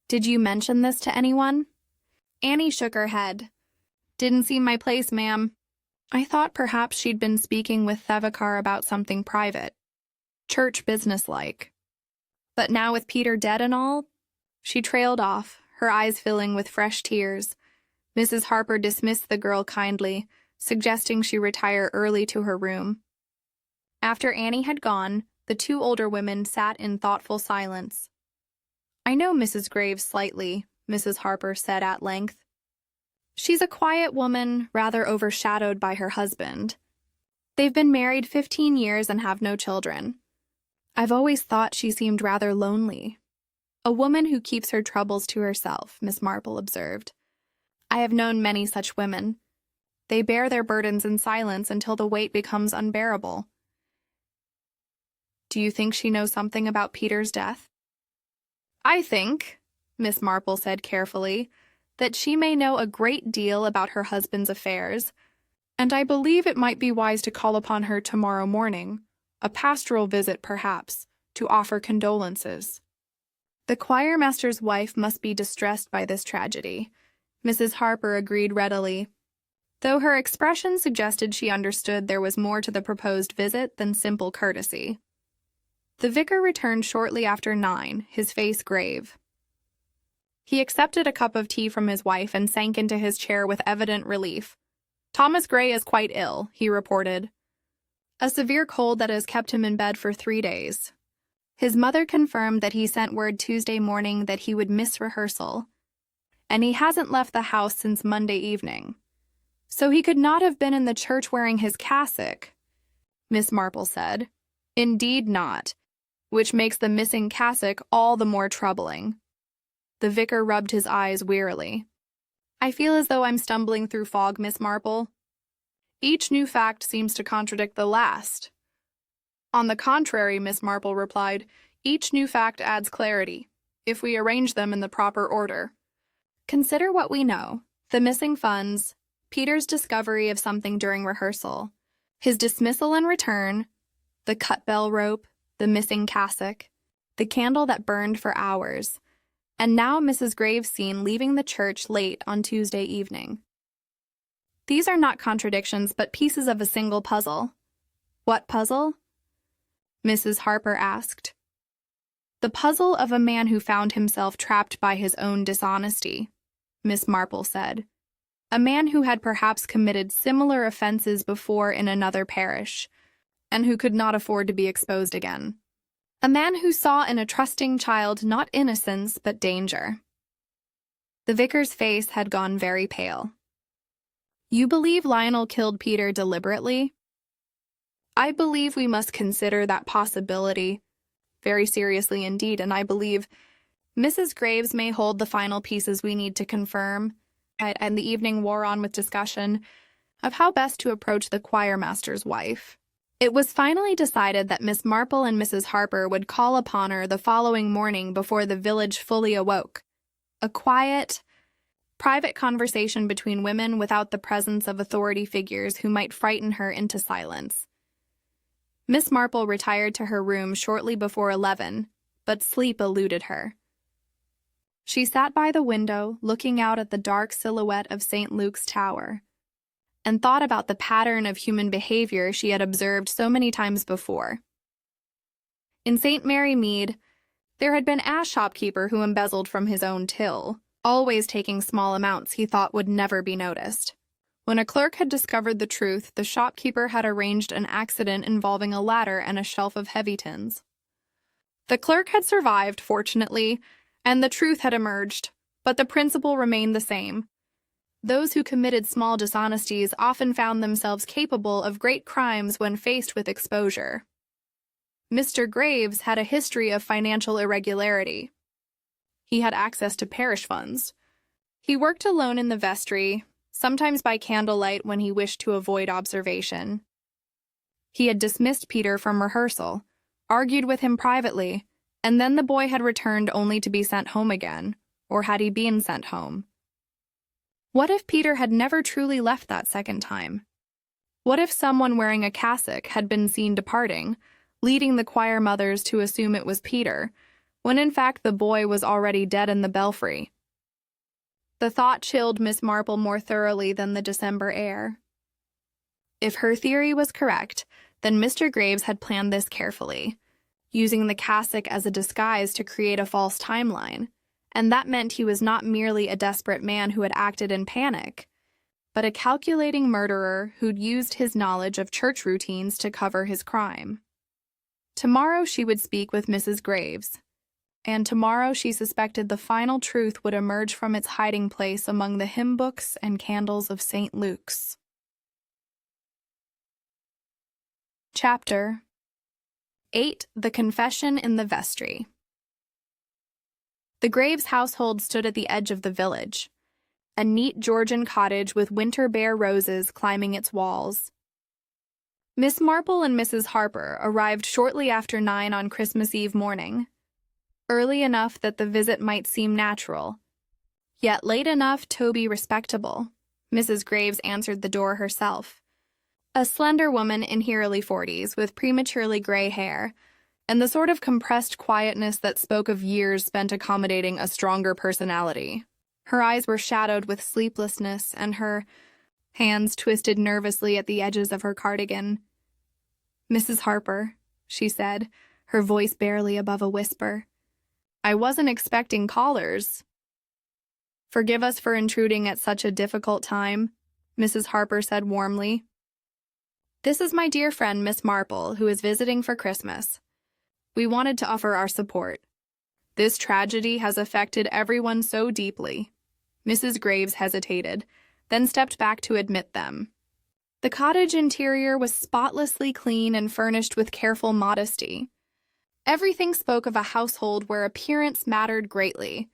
"Did you mention this to anyone?" Annie shook her head. "Didn't seem my place, ma'am. I thought perhaps she'd been speaking with Thevacar about something private, church business-like. But now with Peter dead and all..." She trailed off, her eyes filling with fresh tears. Mrs. Harper dismissed the girl kindly, suggesting she retire early to her room. After Annie had gone, the two older women sat in thoughtful silence. "I know Mrs. Graves slightly," Mrs. Harper said at length. "She's a quiet woman, rather overshadowed by her husband. They've been married 15 years and have no children. I've always thought she seemed rather lonely." "A woman who keeps her troubles to herself," Miss Marple observed. "I have known many such women. They bear their burdens in silence until the weight becomes unbearable." "Do you think she knows something about Peter's death?" "I think," Miss Marple said carefully, "that she may know a great deal about her husband's affairs, and I believe it might be wise to call upon her tomorrow morning, a pastoral visit perhaps, to offer condolences. The choirmaster's wife must be distressed by this tragedy. Mrs. Harper agreed readily, though her expression suggested she understood there was more to the proposed visit than simple courtesy. The vicar returned shortly after 9, his face grave. He accepted a cup of tea from his wife and sank into his chair with evident relief. "Thomas Gray is quite ill," he reported. "A severe cold that has kept him in bed for 3 days. His mother confirmed that he sent word Tuesday morning that he would miss rehearsal, and he hasn't left the house since Monday evening. So he could not have been in the church wearing his cassock," Miss Marple said. "Indeed not, which makes the missing cassock all the more troubling." The vicar rubbed his eyes wearily. "I feel as though I'm stumbling through fog, Miss Marple. Each new fact seems to contradict the last." "On the contrary," Miss Marple replied, "each new fact adds clarity, if we arrange them in the proper order. Consider what we know: the missing funds, Peter's discovery of something during rehearsal, his dismissal and return, the cut bell rope, the missing cassock, the candle that burned for hours, and now Mrs. Graves seen leaving the church late on Tuesday evening. These are not contradictions, but pieces of a single puzzle." "What puzzle?" Mrs. Harper asked. "The puzzle of a man who found himself trapped by his own dishonesty," Miss Marple said. "A man who had perhaps committed similar offenses before in another parish, and who could not afford to be exposed again. A man who saw in a trusting child not innocence but danger." The vicar's face had gone very pale. "You believe Lionel killed Peter deliberately?" "I believe we must consider that possibility very seriously indeed, and I believe Mrs. Graves may hold the final pieces we need to confirm." And the evening wore on with discussion of how best to approach the choirmaster's wife. It was finally decided that Miss Marple and Mrs. Harper would call upon her the following morning before the village fully awoke. A quiet, private conversation between women without the presence of authority figures who might frighten her into silence. Miss Marple retired to her room shortly before 11, but sleep eluded her. She sat by the window, looking out at the dark silhouette of St. Luke's Tower, and thought about the pattern of human behavior she had observed so many times before. In St. Mary Mead, there had been a shopkeeper who embezzled from his own till, always taking small amounts he thought would never be noticed. When a clerk had discovered the truth, the shopkeeper had arranged an accident involving a ladder and a shelf of heavy tins. The clerk had survived, fortunately, and the truth had emerged, but the principle remained the same. Those who committed small dishonesties often found themselves capable of great crimes when faced with exposure. Mr. Graves had a history of financial irregularity. He had access to parish funds. He worked alone in the vestry, sometimes by candlelight when he wished to avoid observation. He had dismissed Peter from rehearsal, argued with him privately, and then the boy had returned only to be sent home again, or had he been sent home? What if Peter had never truly left that second time? What if someone wearing a cassock had been seen departing, leading the choir mothers to assume it was Peter, when in fact the boy was already dead in the belfry? The thought chilled Miss Marple more thoroughly than the December air. If her theory was correct, then Mr. Graves had planned this carefully, using the cassock as a disguise to create a false timeline, and that meant he was not merely a desperate man who had acted in panic, but a calculating murderer who'd used his knowledge of church routines to cover his crime. Tomorrow she would speak with Mrs. Graves, and tomorrow she suspected the final truth would emerge from its hiding place among the hymn books and candles of St. Luke's. Chapter 8. The Confession in the Vestry. The Graves household stood at the edge of the village, a neat Georgian cottage with winter bare roses climbing its walls. Miss Marple and Mrs. Harper arrived shortly after 9 on Christmas Eve morning, early enough that the visit might seem natural, yet late enough to be respectable. Mrs. Graves answered the door herself, a slender woman in her early 40s with prematurely gray hair, and the sort of compressed quietness that spoke of years spent accommodating a stronger personality. Her eyes were shadowed with sleeplessness, and her hands twisted nervously at the edges of her cardigan. "Mrs. Harper," she said, her voice barely above a whisper. "I wasn't expecting callers." "Forgive us for intruding at such a difficult time," Mrs. Harper said warmly. "This is my dear friend, Miss Marple, who is visiting for Christmas. We wanted to offer our support. This tragedy has affected everyone so deeply." Mrs. Graves hesitated, then stepped back to admit them. The cottage interior was spotlessly clean and furnished with careful modesty. Everything spoke of a household where appearance mattered greatly,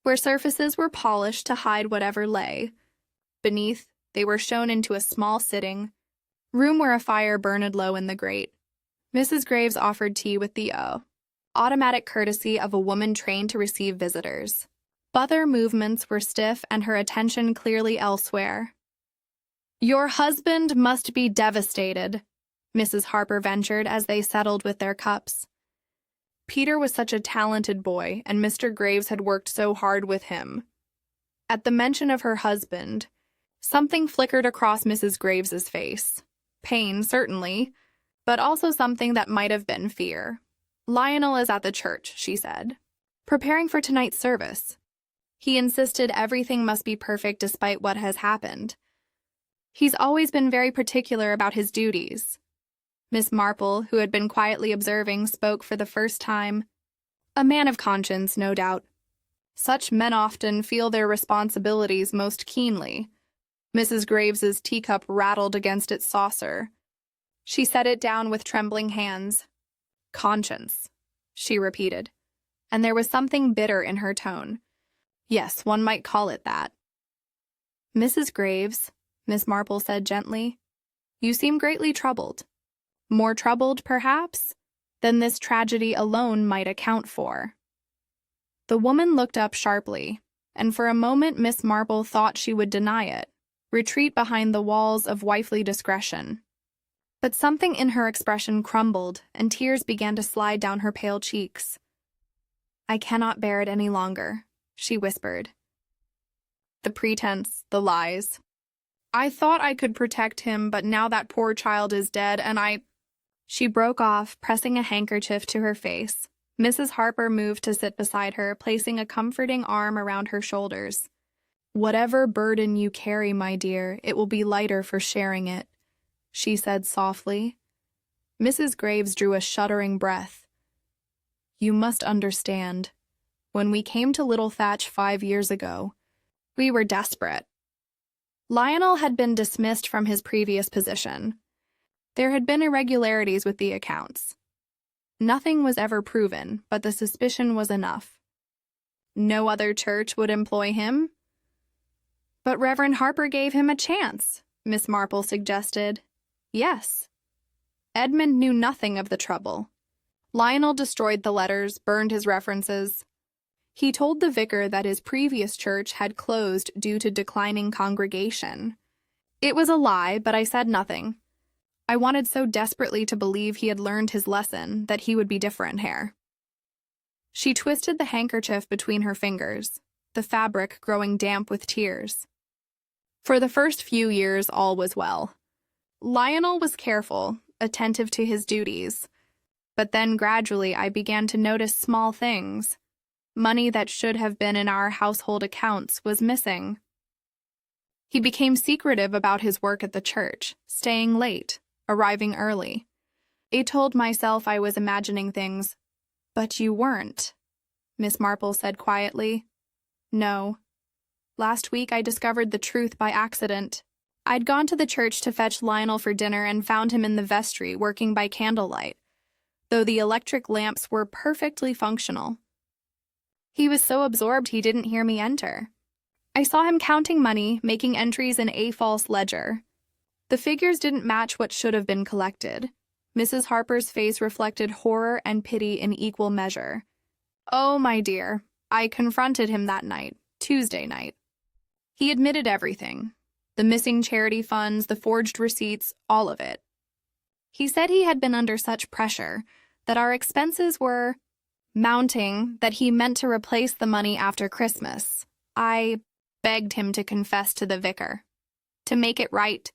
where surfaces were polished to hide whatever lay beneath. They were shown into a small sitting room where a fire burned low in the grate. Mrs. Graves offered tea with the automatic courtesy of a woman trained to receive visitors. But her movements were stiff and her attention clearly elsewhere. "Your husband must be devastated," Mrs. Harper ventured as they settled with their cups. "Peter was such a talented boy, and Mr. Graves had worked so hard with him." At the mention of her husband, something flickered across Mrs. Graves's face. Pain, certainly, but also something that might have been fear. "Lionel is at the church," she said, "preparing for tonight's service. He insisted everything must be perfect despite what has happened. He's always been very particular about his duties." Miss Marple, who had been quietly observing, spoke for the first time. "A man of conscience, no doubt. Such men often feel their responsibilities most keenly." Mrs. Graves's teacup rattled against its saucer. She set it down with trembling hands. "Conscience," she repeated, and there was something bitter in her tone. "Yes, one might call it that." "Mrs. Graves," Miss Marple said gently, "you seem greatly troubled. More troubled, perhaps, than this tragedy alone might account for." The woman looked up sharply, and for a moment Miss Marple thought she would deny it, retreat behind the walls of wifely discretion. But something in her expression crumbled, and tears began to slide down her pale cheeks. "I cannot bear it any longer," she whispered. "The pretense, the lies. I thought I could protect him, but now that poor child is dead, and I—" She broke off, pressing a handkerchief to her face. Mrs. Harper moved to sit beside her, placing a comforting arm around her shoulders. "Whatever burden you carry, my dear, it will be lighter for sharing it," she said softly. Mrs. Graves drew a shuddering breath. "You must understand. When we came to Little Thatch 5 years ago, we were desperate." Lionel had been dismissed from his previous position. There had been irregularities with the accounts. Nothing was ever proven, but the suspicion was enough. No other church would employ him. "But Reverend Harper gave him a chance," Miss Marple suggested. "Yes." Edmund knew nothing of the trouble. Lionel destroyed the letters, burned his references. He told the vicar that his previous church had closed due to declining congregation. It was a lie, but I said nothing. I wanted so desperately to believe he had learned his lesson, that he would be different here. She twisted the handkerchief between her fingers, the fabric growing damp with tears. For the first few years, all was well. Lionel was careful, attentive to his duties. But then gradually I began to notice small things. Money that should have been in our household accounts was missing. He became secretive about his work at the church, staying late, arriving early. I told myself I was imagining things. "But you weren't," Miss Marple said quietly. "No. Last week I discovered the truth by accident. I'd gone to the church to fetch Lionel for dinner and found him in the vestry working by candlelight, though the electric lamps were perfectly functional. He was so absorbed he didn't hear me enter. I saw him counting money, making entries in a false ledger. The figures didn't match what should have been collected." Mrs. Harper's face reflected horror and pity in equal measure. "Oh, my dear, I confronted him that night, Tuesday night. He admitted everything. The missing charity funds, the forged receipts, all of it. He said he had been under such pressure, that our expenses were mounting, that he meant to replace the money after Christmas. I begged him to confess to the vicar, to make it right,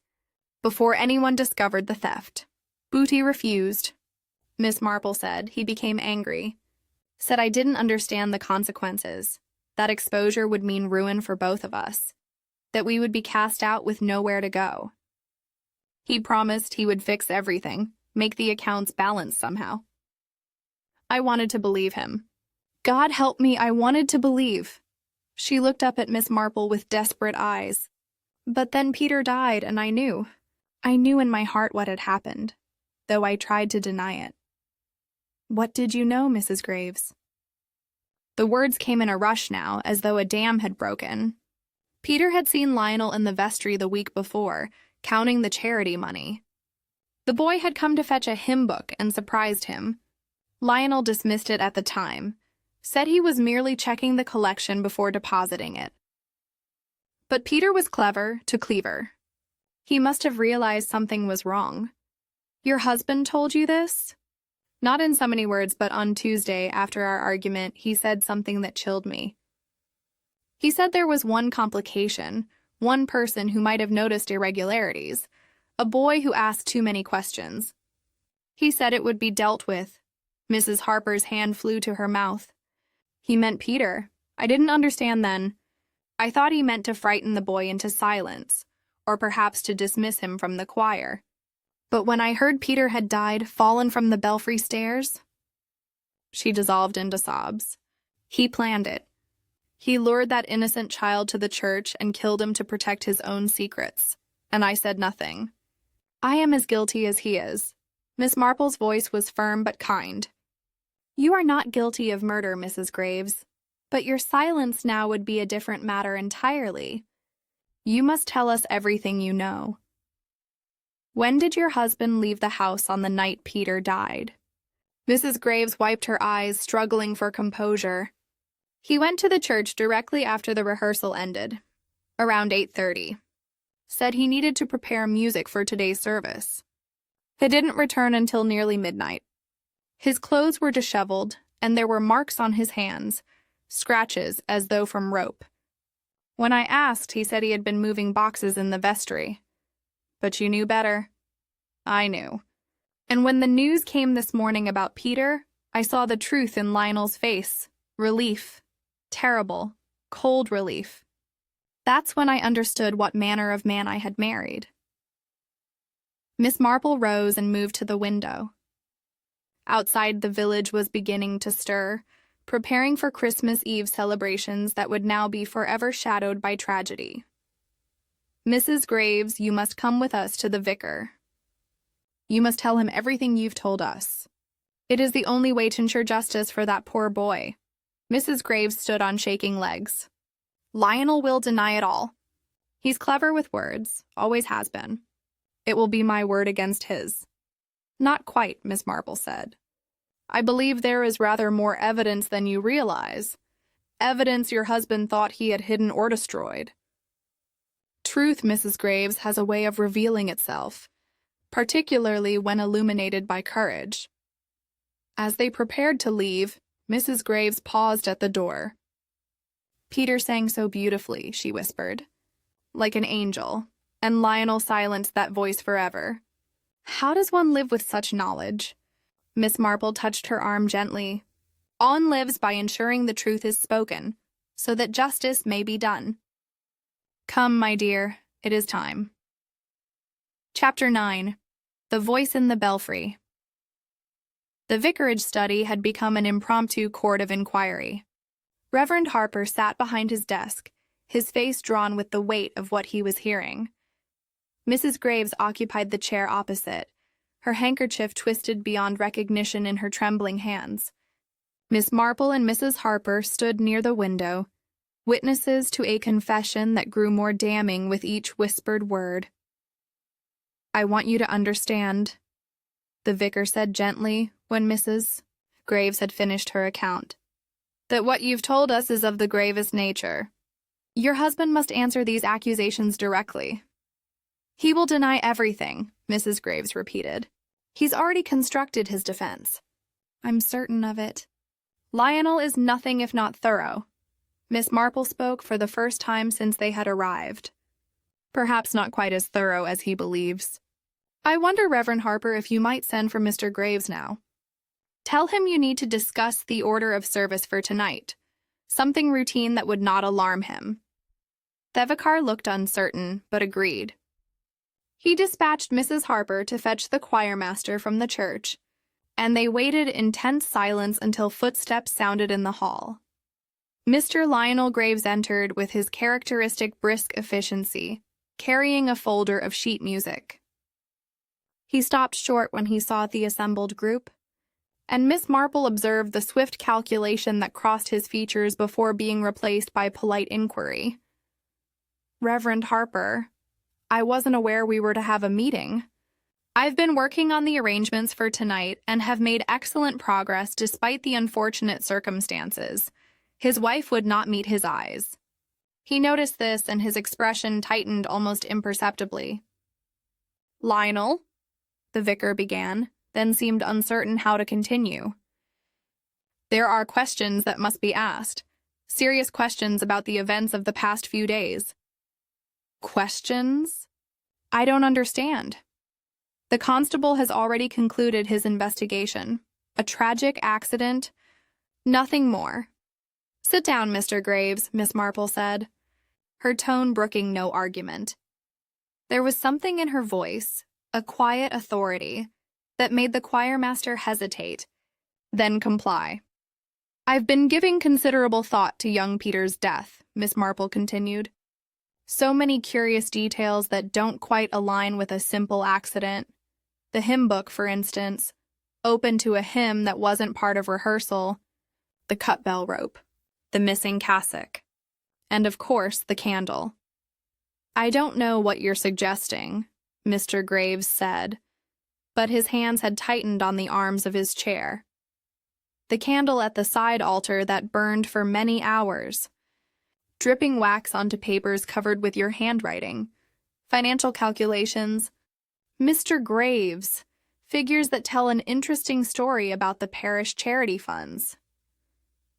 before anyone discovered the theft. Booty refused. Miss Marple said. He became angry. Said I didn't understand the consequences, that exposure would mean ruin for both of us, that we would be cast out with nowhere to go. He promised he would fix everything, make the accounts balance somehow. I wanted to believe him. God help me, I wanted to believe. She looked up at Miss Marple with desperate eyes. But then Peter died, and I knew. I knew in my heart what had happened, though I tried to deny it. What did you know, Mrs. Graves? The words came in a rush now, as though a dam had broken. Peter had seen Lionel in the vestry the week before, counting the charity money. The boy had come to fetch a hymn book and surprised him. Lionel dismissed it at the time, said he was merely checking the collection before depositing it. But Peter was clever to cleaver. He must have realized something was wrong. Your husband told you this? Not in so many words, but on Tuesday, after our argument, he said something that chilled me. He said there was one complication, one person who might have noticed irregularities, a boy who asked too many questions. He said it would be dealt with. Mrs. Harper's hand flew to her mouth. He meant Peter. I didn't understand then. I thought he meant to frighten the boy into silence, or perhaps to dismiss him from the choir. But when I heard Peter had died, fallen from the belfry stairs, she dissolved into sobs. He planned it. He lured that innocent child to the church and killed him to protect his own secrets. And I said nothing. I am as guilty as he is. Miss Marple's voice was firm but kind. You are not guilty of murder, Mrs. Graves, but your silence now would be a different matter entirely. You must tell us everything you know. When did your husband leave the house on the night Peter died? Mrs. Graves wiped her eyes, struggling for composure. He went to the church directly after the rehearsal ended, around 8:30. Said he needed to prepare music for today's service. He didn't return until nearly midnight. His clothes were disheveled, and there were marks on his hands, scratches as though from rope. When I asked, he said he had been moving boxes in the vestry. But you knew better. I knew. And when the news came this morning about Peter, I saw the truth in Lionel's face. Relief. Terrible, cold relief. That's when I understood what manner of man I had married. Miss Marple rose and moved to the window. Outside, the village was beginning to stir, preparing for Christmas Eve celebrations that would now be forever shadowed by tragedy. Mrs. Graves, you must come with us to the vicar. You must tell him everything you've told us. It is the only way to ensure justice for that poor boy. Mrs. Graves stood on shaking legs. Lionel will deny it all. He's clever with words, always has been. It will be my word against his. Not quite, Miss Marple said. I believe there is rather more evidence than you realize. Evidence your husband thought he had hidden or destroyed. Truth, Mrs. Graves, has a way of revealing itself, particularly when illuminated by courage. As they prepared to leave, Mrs. Graves paused at the door. Peter sang so beautifully, she whispered, like an angel, and Lionel silenced that voice forever. How does one live with such knowledge? Miss Marple touched her arm gently. On lives by ensuring the truth is spoken, so that justice may be done. Come, my dear, it is time. Chapter 9. The Voice in the Belfry. The vicarage study had become an impromptu court of inquiry. Reverend Harper sat behind his desk, his face drawn with the weight of what he was hearing. Mrs. Graves occupied the chair opposite, her handkerchief twisted beyond recognition in her trembling hands. Miss Marple and Mrs. Harper stood near the window, witnesses to a confession that grew more damning with each whispered word. I want you to understand, the vicar said gently when Mrs. Graves had finished her account, that what you've told us is of the gravest nature. Your husband must answer these accusations directly. He will deny everything, Mrs. Graves repeated. He's already constructed his defense. I'm certain of it. Lionel is nothing if not thorough. Miss Marple spoke for the first time since they had arrived. Perhaps not quite as thorough as he believes. I wonder, Reverend Harper, if you might send for Mr. Graves now. Tell him you need to discuss the order of service for tonight. Something routine that would not alarm him. Thevakar looked uncertain, but agreed. He dispatched Mrs. Harper to fetch the choirmaster from the church, and they waited in tense silence until footsteps sounded in the hall. Mr. Lionel Graves entered with his characteristic brisk efficiency, carrying a folder of sheet music. He stopped short when he saw the assembled group, and Miss Marple observed the swift calculation that crossed his features before being replaced by polite inquiry. Reverend Harper, I wasn't aware we were to have a meeting. I've been working on the arrangements for tonight and have made excellent progress despite the unfortunate circumstances. His wife would not meet his eyes. He noticed this, and his expression tightened almost imperceptibly. Lionel, the vicar began, then seemed uncertain how to continue. There are questions that must be asked. Serious questions about the events of the past few days. Questions? I don't understand. The constable has already concluded his investigation. A tragic accident. Nothing more. Sit down, Mr. Graves, Miss Marple said, her tone brooking no argument. There was something in her voice, a quiet authority, that made the choirmaster hesitate, then comply. I've been giving considerable thought to young Peter's death, Miss Marple continued. So many curious details that don't quite align with a simple accident. The hymn book, for instance, open to a hymn that wasn't part of rehearsal, the cut bell rope, the missing cassock, and of course the candle. I don't know what you're suggesting, Mr. Graves said, but his hands had tightened on the arms of his chair. The candle at the side altar that burned for many hours, dripping wax onto papers covered with your handwriting, financial calculations, Mr. Graves, figures that tell an interesting story about the parish charity funds.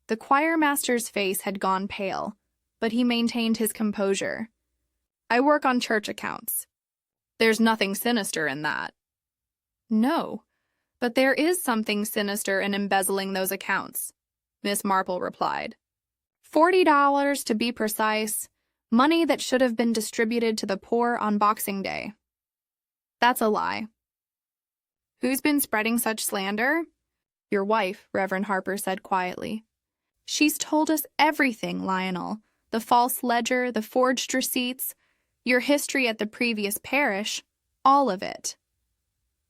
The choirmaster's face had gone pale, but he maintained his composure. I work on church accounts. There's nothing sinister in that. No, but there is something sinister in embezzling those accounts, Miss Marple replied. $40 to be precise, money that should have been distributed to the poor on Boxing Day. That's a lie. Who's been spreading such slander? Your wife, Reverend Harper said quietly. She's told us everything, Lionel. The false ledger, the forged receipts, your history at the previous parish, all of it.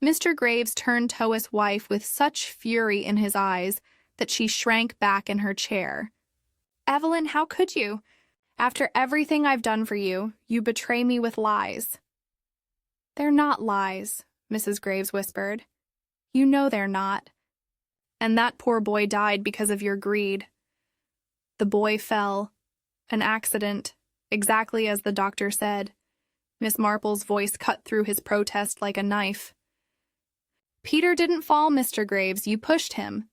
Mr. Graves turned to his wife with such fury in his eyes that she shrank back in her chair. Evelyn, how could you? After everything I've done for you, you betray me with lies. They're not lies, Mrs. Graves whispered. You know they're not. And that poor boy died because of your greed. The boy fell. An accident, exactly as the doctor said. Miss Marple's voice cut through his protest like a knife. Peter didn't fall, Mr. Graves, you pushed him.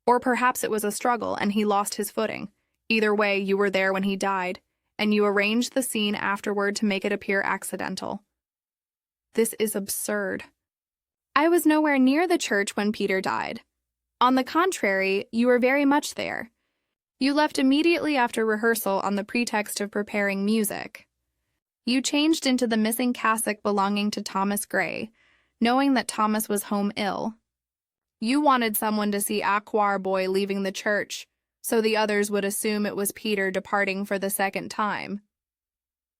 Or perhaps it was a struggle and he lost his footing. Either way, you were there when he died, and you arranged the scene afterward to make it appear accidental. This is absurd. I was nowhere near the church when Peter died. On the contrary, you were very much there. You left immediately after rehearsal on the pretext of preparing music. You changed into the missing cassock belonging to Thomas Gray, knowing that Thomas was home ill. You wanted someone to see Choirboy leaving the church, so the others would assume it was Peter departing for the second time.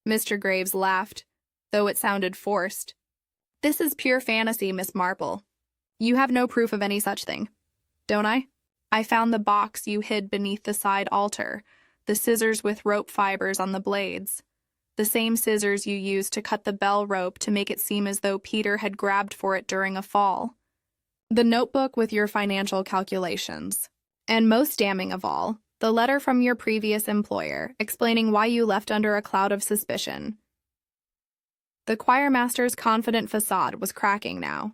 Mr. Graves laughed, though it sounded forced. This is pure fantasy, Miss Marple. You have no proof of any such thing, don't I? I found the box you hid beneath the side altar, the scissors with rope fibers on the blades, the same scissors you used to cut the bell rope to make it seem as though Peter had grabbed for it during a fall, the notebook with your financial calculations, and most damning of all, the letter from your previous employer explaining why you left under a cloud of suspicion. The choirmaster's confident facade was cracking now.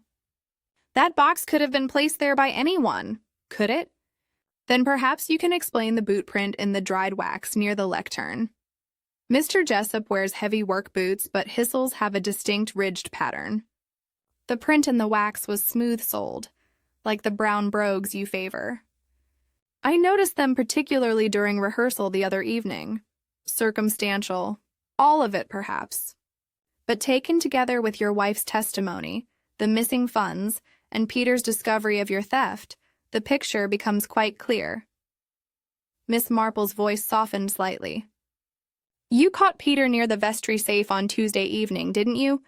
That box could have been placed there by anyone, Could it? Then perhaps you can explain the boot print in the dried wax near the lectern. Mr. Jessup wears heavy work boots, but his soles have a distinct ridged pattern. The print in the wax was smooth-soled, like the brown brogues you favor. I noticed them particularly during rehearsal the other evening. Circumstantial. All of it, perhaps. But taken together with your wife's testimony, the missing funds, and Peter's discovery of your theft, the picture becomes quite clear. Miss Marple's voice softened slightly. You caught Peter near the vestry safe on Tuesday evening, didn't you?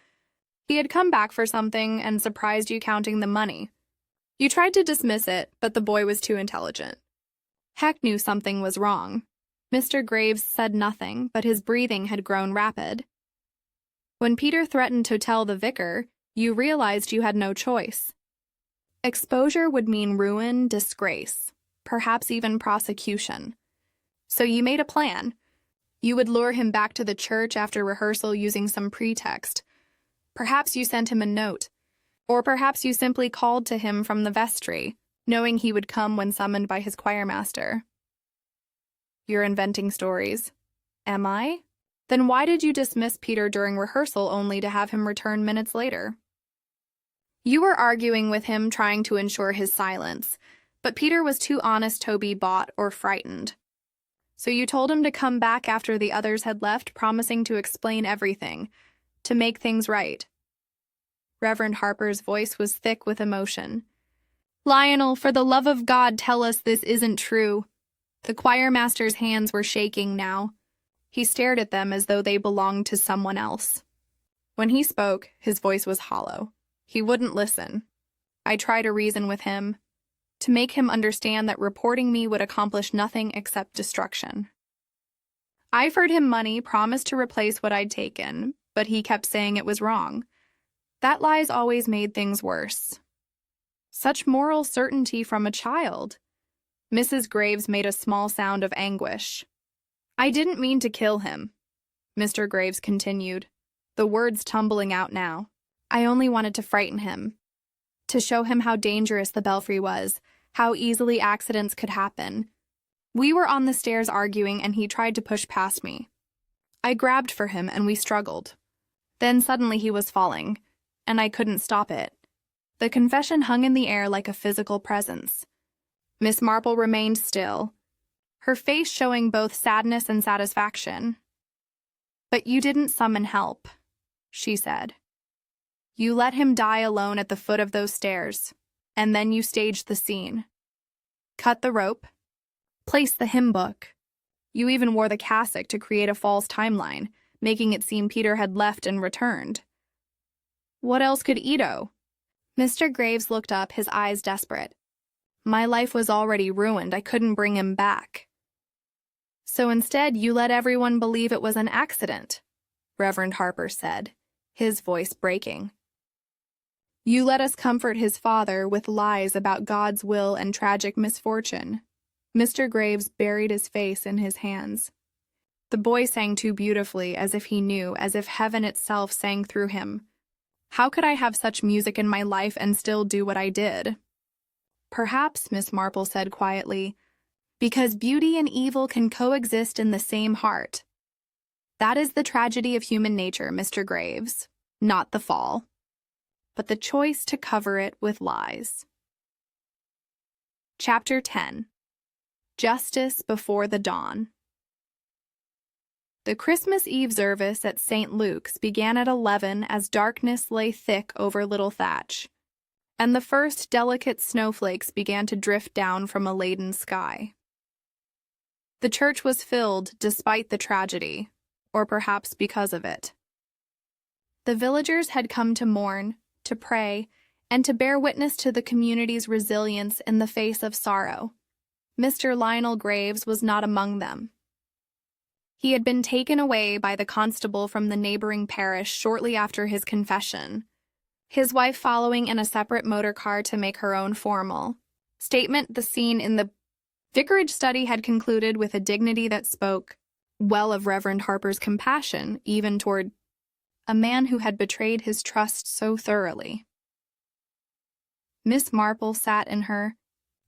He had come back for something and surprised you counting the money. You tried to dismiss it, but the boy was too intelligent. Heck knew something was wrong. Mr. Graves said nothing, but his breathing had grown rapid. When Peter threatened to tell the vicar, you realized you had no choice. Exposure would mean ruin, disgrace, perhaps even prosecution. So you made a plan. You would lure him back to the church after rehearsal using some pretext. Perhaps you sent him a note, or perhaps you simply called to him from the vestry, knowing he would come when summoned by his choirmaster. You're inventing stories. Am I? Then why did you dismiss Peter during rehearsal only to have him return minutes later? You were arguing with him, trying to ensure his silence, but Peter was too honest to be bought or frightened. So you told him to come back after the others had left, promising to explain everything, to make things right. Reverend Harper's voice was thick with emotion. Lionel, for the love of God, tell us this isn't true. The choirmaster's hands were shaking now. He stared at them as though they belonged to someone else. When he spoke, his voice was hollow. He wouldn't listen. I tried to reason with him, to make him understand that reporting me would accomplish nothing except destruction. I offered him money, promised to replace what I'd taken, but he kept saying it was wrong. That lies always made things worse. Such moral certainty from a child. Mrs. Graves made a small sound of anguish. I didn't mean to kill him, Mr. Graves continued, the words tumbling out now. I only wanted to frighten him, to show him how dangerous the belfry was, how easily accidents could happen. We were on the stairs arguing, and he tried to push past me. I grabbed for him, and we struggled. Then suddenly he was falling, and I couldn't stop it. The confession hung in the air like a physical presence. Miss Marple remained still, her face showing both sadness and satisfaction. But you didn't summon help, she said. You let him die alone at the foot of those stairs, and then you staged the scene. Cut the rope, placed the hymn book. You even wore the cassock to create a false timeline, making it seem Peter had left and returned. What else could Ito? Mr. Graves looked up, his eyes desperate. My life was already ruined. I couldn't bring him back. So instead, you let everyone believe it was an accident, Reverend Harper said, his voice breaking. You let us comfort his father with lies about God's will and tragic misfortune. Mr. Graves buried his face in his hands. The boy sang too beautifully, as if he knew, as if heaven itself sang through him. How could I have such music in my life and still do what I did? Perhaps, Miss Marple said quietly, because beauty and evil can coexist in the same heart. That is the tragedy of human nature, Mr. Graves, not the fall, but the choice to cover it with lies. Chapter 10. Justice Before the Dawn. The Christmas Eve service at St. Luke's began at 11 as darkness lay thick over Little Thatch, and the first delicate snowflakes began to drift down from a laden sky. The church was filled despite the tragedy, or perhaps because of it. The villagers had come to mourn, to pray, and to bear witness to the community's resilience in the face of sorrow. Mr. Lionel Graves was not among them. He had been taken away by the constable from the neighboring parish shortly after his confession, his wife following in a separate motor car to make her own formal statement. The scene in the vicarage study had concluded with a dignity that spoke well of Reverend Harper's compassion, even toward a man who had betrayed his trust so thoroughly. Miss Marple sat in her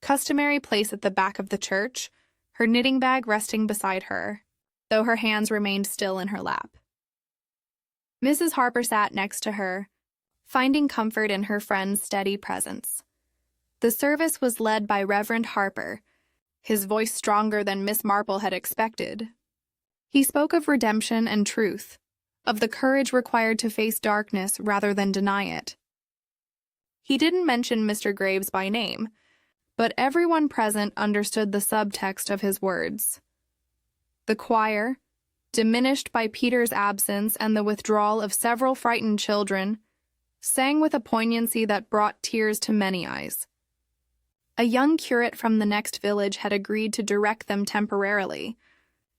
customary place at the back of the church, her knitting bag resting beside her, though her hands remained still in her lap. Mrs. Harper sat next to her, finding comfort in her friend's steady presence. The service was led by Reverend Harper, his voice stronger than Miss Marple had expected. He spoke of redemption and truth, of the courage required to face darkness rather than deny it. He didn't mention Mr. Graves by name, but everyone present understood the subtext of his words. The choir, diminished by Peter's absence and the withdrawal of several frightened children, sang with a poignancy that brought tears to many eyes. A young curate from the next village had agreed to direct them temporarily,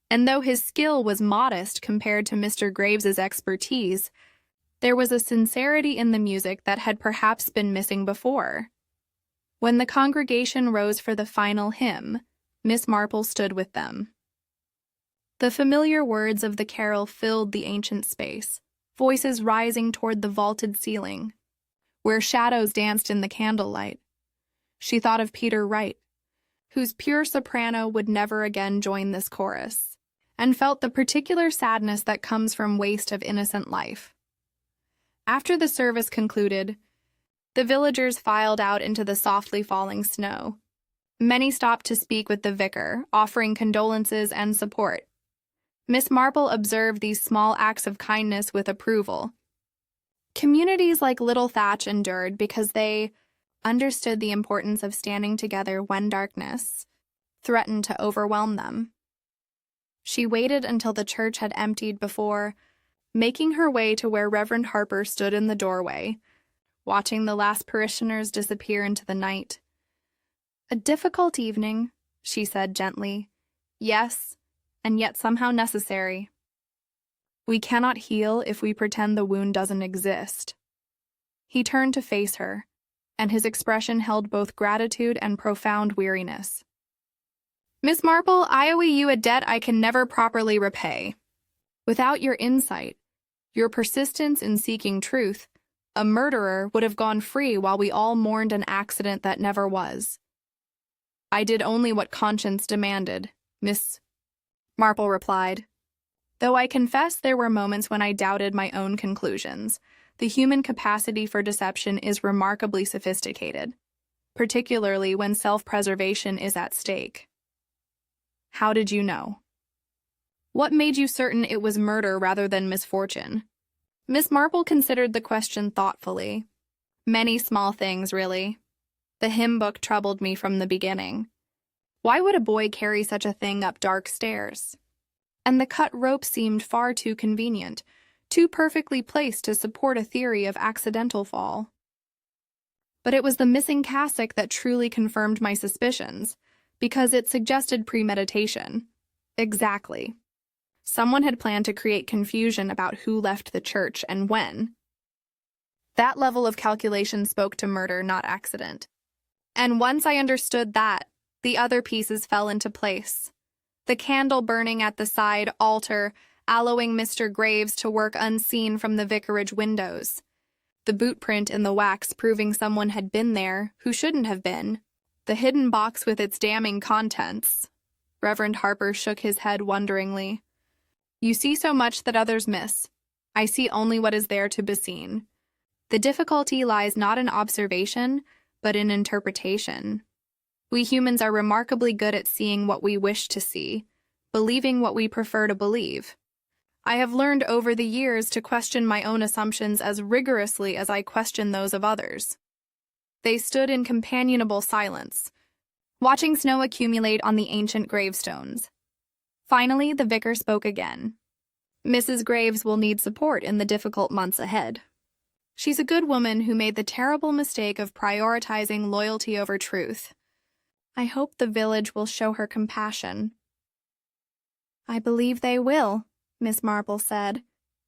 and though his skill was modest compared to Mr. Graves's expertise, there was a sincerity in the music that had perhaps been missing before. When the congregation rose for the final hymn, Miss Marple stood with them. The familiar words of the carol filled the ancient space, voices rising toward the vaulted ceiling, where shadows danced in the candlelight. She thought of Peter Wright, whose pure soprano would never again join this chorus, and felt the particular sadness that comes from waste of innocent life. After the service concluded, the villagers filed out into the softly falling snow. Many stopped to speak with the vicar, offering condolences and support. Miss Marple observed these small acts of kindness with approval. Communities like Little Thatch endured because they understood the importance of standing together when darkness threatened to overwhelm them. She waited until the church had emptied before making her way to where Reverend Harper stood in the doorway, watching the last parishioners disappear into the night. "A difficult evening," she said gently. "Yes, and yet somehow necessary. We cannot heal if we pretend the wound doesn't exist." He turned to face her, and his expression held both gratitude and profound weariness. "Miss Marple, I owe you a debt I can never properly repay. Without your insight, your persistence in seeking truth, a murderer would have gone free while we all mourned an accident that never was. I did only what conscience demanded," Miss Marple replied. "Though I confess there were moments when I doubted my own conclusions. The human capacity for deception is remarkably sophisticated, particularly when self-preservation is at stake." "How did you know? What made you certain it was murder rather than misfortune?" Miss Marple considered the question thoughtfully. "Many small things, really. The hymn book troubled me from the beginning. Why would a boy carry such a thing up dark stairs? And the cut rope seemed far too convenient, too perfectly placed to support a theory of accidental fall. But it was the missing cassock that truly confirmed my suspicions, because it suggested premeditation." "Exactly. Someone had planned to create confusion about who left the church and when. That level of calculation spoke to murder, not accident. And once I understood that, the other pieces fell into place. The candle burning at the side altar, allowing Mr. Graves to work unseen from the vicarage windows. The boot print in the wax proving someone had been there who shouldn't have been. The hidden box with its damning contents." Reverend Harper shook his head wonderingly. "You see so much that others miss. I see only what is there to be seen. The difficulty lies not in observation, but in interpretation. We humans are remarkably good at seeing what we wish to see, believing what we prefer to believe. I have learned over the years to question my own assumptions as rigorously as I question those of others." They stood in companionable silence, watching snow accumulate on the ancient gravestones. Finally, the vicar spoke again. "Mrs. Graves will need support in the difficult months ahead. She's a good woman who made the terrible mistake of prioritizing loyalty over truth. I hope the village will show her compassion." "I believe they will," Miss Marple said,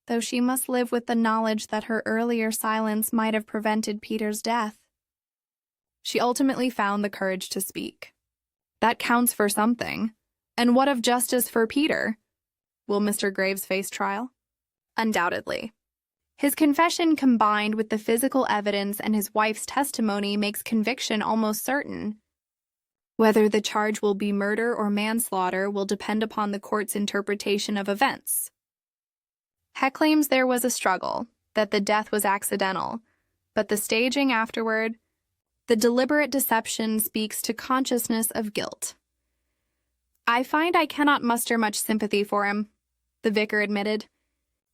though she must live with the knowledge that her earlier silence might have prevented Peter's death. She ultimately found the courage to speak. "That counts for something. And what of justice for Peter? Will Mr. Graves face trial?" "Undoubtedly. His confession combined with the physical evidence and his wife's testimony makes conviction almost certain. Whether the charge will be murder or manslaughter will depend upon the court's interpretation of events. Heck claims there was a struggle, that the death was accidental, but the staging afterward, the deliberate deception speaks to consciousness of guilt. I find I cannot muster much sympathy for him, the vicar admitted.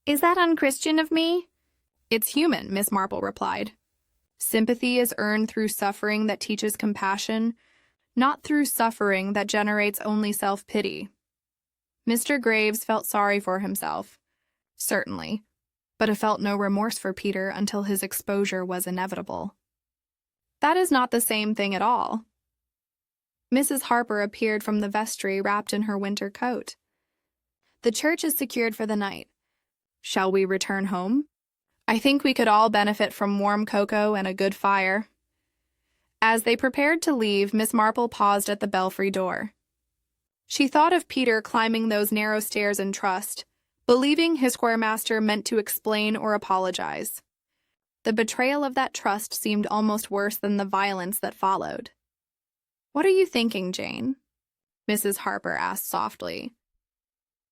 Is that unchristian of me? It's human, Miss Marple replied. Sympathy is earned through suffering that teaches compassion, not through suffering that generates only self-pity. Mr. Graves felt sorry for himself, certainly, but felt no remorse for Peter until his exposure was inevitable. That is not the same thing at all. Mrs. Harper appeared from the vestry wrapped in her winter coat. The church is secured for the night. Shall we return home? I think we could all benefit from warm cocoa and a good fire. As they prepared to leave, Miss Marple paused at the belfry door. She thought of Peter climbing those narrow stairs in trust, believing his choirmaster meant to explain or apologize. The betrayal of that trust seemed almost worse than the violence that followed. What are you thinking, Jane? Mrs. Harper asked softly.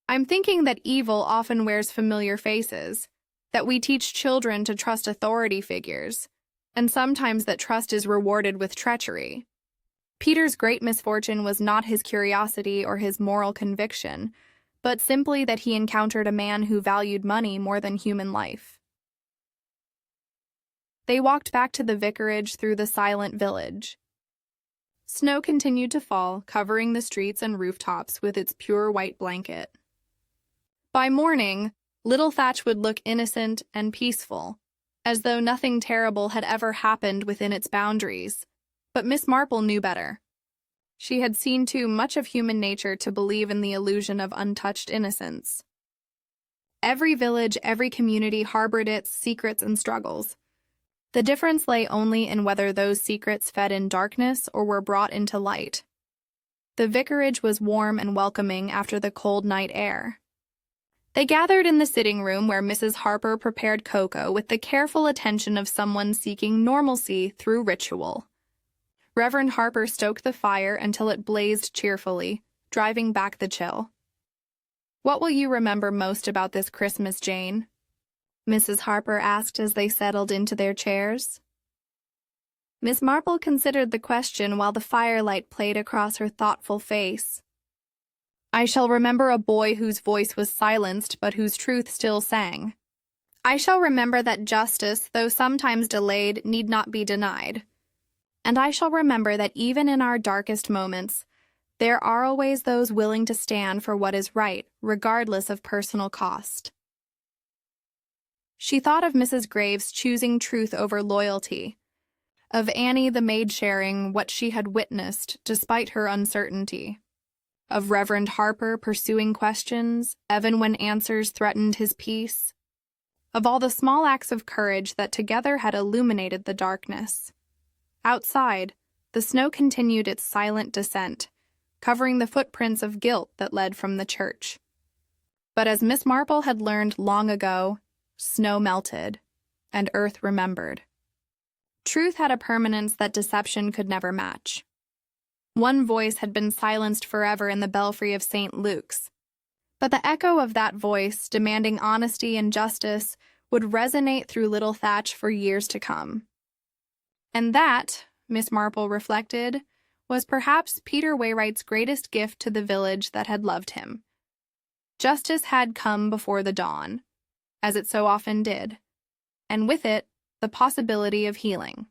I'm thinking that evil often wears familiar faces, that we teach children to trust authority figures, and sometimes that trust is rewarded with treachery. Peter's great misfortune was not his curiosity or his moral conviction, but simply that he encountered a man who valued money more than human life. They walked back to the vicarage through the silent village. Snow continued to fall, covering the streets and rooftops with its pure white blanket. By morning, Little Thatch would look innocent and peaceful, as though nothing terrible had ever happened within its boundaries. But Miss Marple knew better. She had seen too much of human nature to believe in the illusion of untouched innocence. Every village, every community harbored its secrets and struggles. The difference lay only in whether those secrets fed in darkness or were brought into light. The vicarage was warm and welcoming after the cold night air. They gathered in the sitting room where Mrs. Harper prepared cocoa with the careful attention of someone seeking normalcy through ritual. Reverend Harper stoked the fire until it blazed cheerfully, driving back the chill. What will you remember most about this Christmas, Jane? Mrs. Harper asked as they settled into their chairs. Miss Marple considered the question while the firelight played across her thoughtful face. I shall remember a boy whose voice was silenced but whose truth still sang. I shall remember that justice, though sometimes delayed, need not be denied. And I shall remember that even in our darkest moments, there are always those willing to stand for what is right, regardless of personal cost. She thought of Mrs. Graves choosing truth over loyalty, of Annie the maid sharing what she had witnessed despite her uncertainty, of Reverend Harper pursuing questions, even when answers threatened his peace, of all the small acts of courage that together had illuminated the darkness. Outside, the snow continued its silent descent, covering the footprints of guilt that led from the church. But as Miss Marple had learned long ago, snow melted, and earth remembered. Truth had a permanence that deception could never match. One voice had been silenced forever in the belfry of St. Luke's, but the echo of that voice, demanding honesty and justice, would resonate through Little Thatch for years to come. And that, Miss Marple reflected, was perhaps Peter Wayright's greatest gift to the village that had loved him. Justice had come before the dawn, as it so often did, and with it, the possibility of healing.